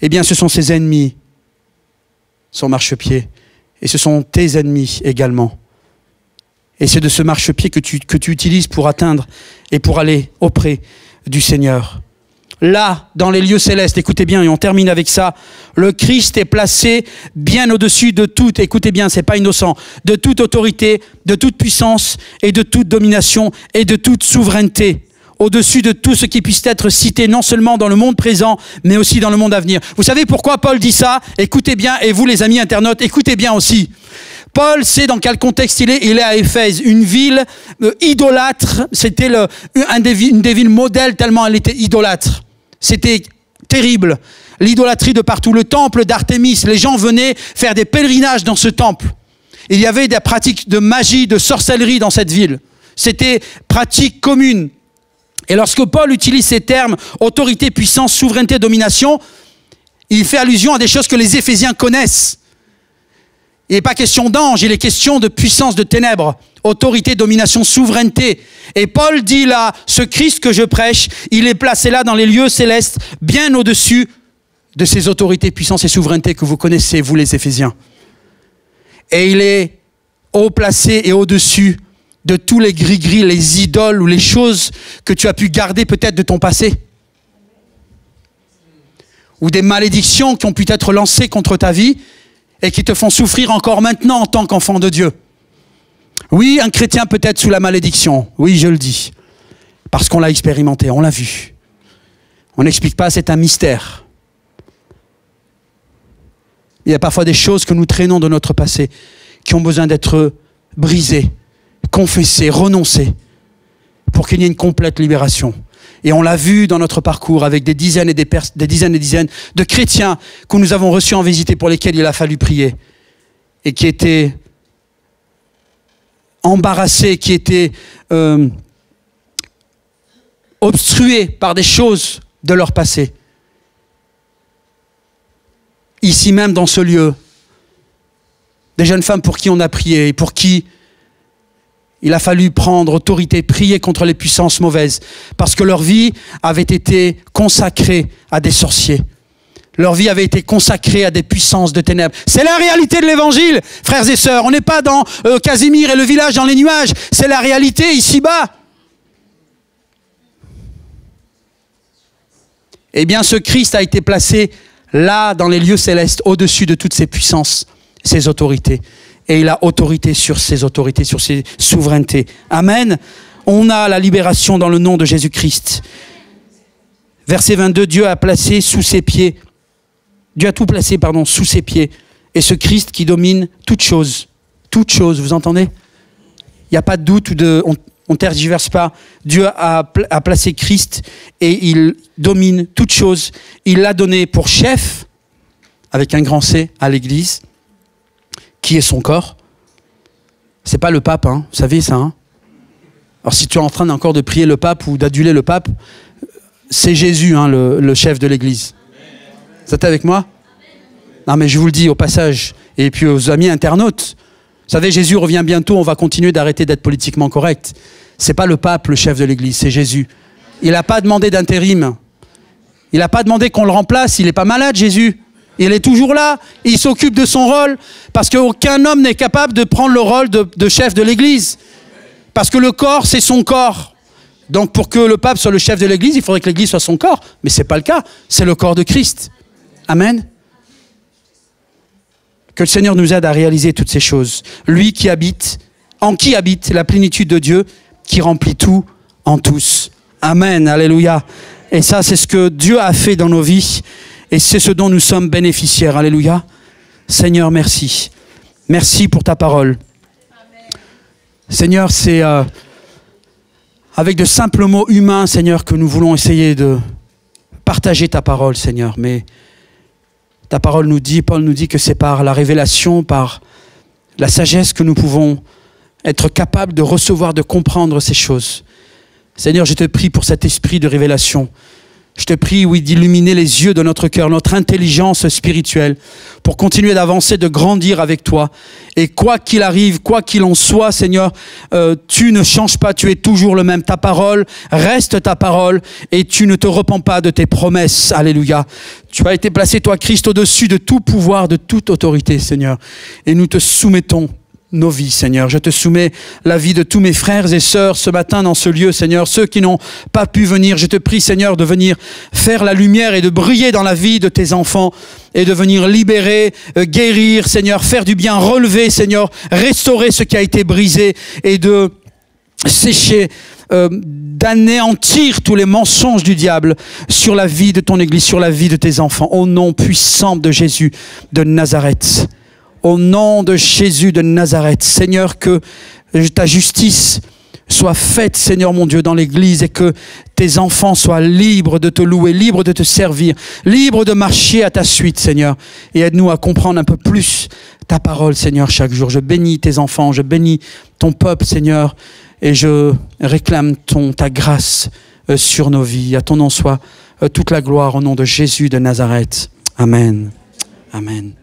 Eh bien, ce sont ses ennemis, son marchepied. Et ce sont tes ennemis également. Et c'est de ce marchepied que tu utilises pour atteindre et pour aller auprès du Seigneur. Là, dans les lieux célestes, écoutez bien, et on termine avec ça, le Christ est placé bien au-dessus de toute, écoutez bien, c'est pas innocent, de toute autorité, de toute puissance et de toute domination et de toute souveraineté. Au-dessus de tout ce qui puisse être cité, non seulement dans le monde présent, mais aussi dans le monde à venir. Vous savez pourquoi Paul dit ça? Écoutez bien, et vous les amis internautes, écoutez bien aussi. Paul sait dans quel contexte il est à Éphèse, une ville idolâtre, c'était une des villes modèles tellement elle était idolâtre. C'était terrible, l'idolâtrie de partout, le temple d'Artémis, les gens venaient faire des pèlerinages dans ce temple. Il y avait des pratiques de magie, de sorcellerie dans cette ville. C'était pratique commune. Et lorsque Paul utilise ces termes, autorité, puissance, souveraineté, domination, il fait allusion à des choses que les Éphésiens connaissent. Il n'est pas question d'ange, il est question de puissance de ténèbres, autorité, domination, souveraineté. Et Paul dit là, ce Christ que je prêche, il est placé là dans les lieux célestes, bien au-dessus de ces autorités, puissance et souveraineté que vous connaissez, vous les Éphésiens. Et il est haut placé et au-dessus de tous les gris-gris, les idoles ou les choses que tu as pu garder peut-être de ton passé. Ou des malédictions qui ont pu être lancées contre ta vie et qui te font souffrir encore maintenant en tant qu'enfant de Dieu. Oui, un chrétien peut être sous la malédiction. Oui, je le dis. Parce qu'on l'a expérimenté, on l'a vu. On n'explique pas, c'est un mystère. Il y a parfois des choses que nous traînons de notre passé qui ont besoin d'être brisées, confessées, renoncées pour qu'il y ait une complète libération. Et on l'a vu dans notre parcours avec des dizaines et des dizaines de chrétiens que nous avons reçus en visite et pour lesquels il a fallu prier. Et qui étaient embarrassés, qui étaient obstrués par des choses de leur passé. Ici même dans ce lieu, des jeunes femmes pour qui on a prié et pour qui il a fallu prendre autorité, prier contre les puissances mauvaises, parce que leur vie avait été consacrée à des sorciers. Leur vie avait été consacrée à des puissances de ténèbres. C'est la réalité de l'évangile, frères et sœurs. On n'est pas dans Casimir et le village dans les nuages. C'est la réalité ici-bas. Eh bien, ce Christ a été placé là, dans les lieux célestes, au-dessus de toutes ces puissances, ces autorités. Et il a autorité sur ses autorités, sur ses souverainetés. Amen. On a la libération dans le nom de Jésus-Christ. Verset 22, Dieu a placé sous ses pieds, Dieu a tout placé, sous ses pieds. Et ce Christ qui domine toute chose, vous entendez? Il n'y a pas de doute, on ne tergiverse pas. Dieu a placé Christ et il domine toute chose. Il l'a donné pour chef, avec un grand C, à l'Église, qui est son corps. C'est pas le pape, hein, vous savez ça. Hein. Alors si tu es en train encore de prier le pape ou d'aduler le pape, c'est Jésus, hein, le chef de l'Église. Vous êtes avec moi? Non mais je vous le dis au passage, et puis aux amis internautes. Vous savez, Jésus revient bientôt, on va continuer d'arrêter d'être politiquement correct. C'est pas le pape le chef de l'Église, c'est Jésus. Il n'a pas demandé d'intérim. Il n'a pas demandé qu'on le remplace, il n'est pas malade Jésus. Il est toujours là, il s'occupe de son rôle, parce qu'aucun homme n'est capable de prendre le rôle de chef de l'Église. Parce que le corps, c'est son corps. Donc pour que le pape soit le chef de l'Église, il faudrait que l'Église soit son corps. Mais ce n'est pas le cas, c'est le corps de Christ. Amen. Que le Seigneur nous aide à réaliser toutes ces choses. Lui qui habite, en qui habite la plénitude de Dieu, qui remplit tout en tous. Amen, alléluia. Et ça, c'est ce que Dieu a fait dans nos vies. Et c'est ce dont nous sommes bénéficiaires. Alléluia. Seigneur, merci. Merci pour ta parole. Seigneur, c'est avec de simples mots humains, Seigneur, que nous voulons essayer de partager ta parole, Seigneur. Mais ta parole nous dit, Paul nous dit que c'est par la révélation, par la sagesse que nous pouvons être capables de recevoir, de comprendre ces choses. Seigneur, je te prie pour cet esprit de révélation. Je te prie, oui, d'illuminer les yeux de notre cœur, notre intelligence spirituelle, pour continuer d'avancer, de grandir avec toi. Et quoi qu'il arrive, quoi qu'il en soit, Seigneur, tu ne changes pas, tu es toujours le même. Ta parole reste ta parole et tu ne te repens pas de tes promesses. Alléluia. Tu as été placé, toi, Christ, au-dessus de tout pouvoir, de toute autorité, Seigneur. Et nous te soumettons nos vies, Seigneur. Je te soumets la vie de tous mes frères et sœurs ce matin dans ce lieu, Seigneur. Ceux qui n'ont pas pu venir, je te prie, Seigneur, de venir faire la lumière et de briller dans la vie de tes enfants et de venir libérer, guérir, Seigneur, faire du bien, relever, Seigneur, restaurer ce qui a été brisé et de sécher, d'anéantir tous les mensonges du diable sur la vie de ton Église, sur la vie de tes enfants. Au nom puissant de Jésus de Nazareth. Au nom de Jésus de Nazareth, Seigneur, que ta justice soit faite, Seigneur mon Dieu, dans l'Église et que tes enfants soient libres de te louer, libres de te servir, libres de marcher à ta suite, Seigneur. Et aide-nous à comprendre un peu plus ta parole, Seigneur, chaque jour. Je bénis tes enfants, je bénis ton peuple, Seigneur, et je réclame ta grâce sur nos vies. À ton nom soit toute la gloire au nom de Jésus de Nazareth. Amen. Amen.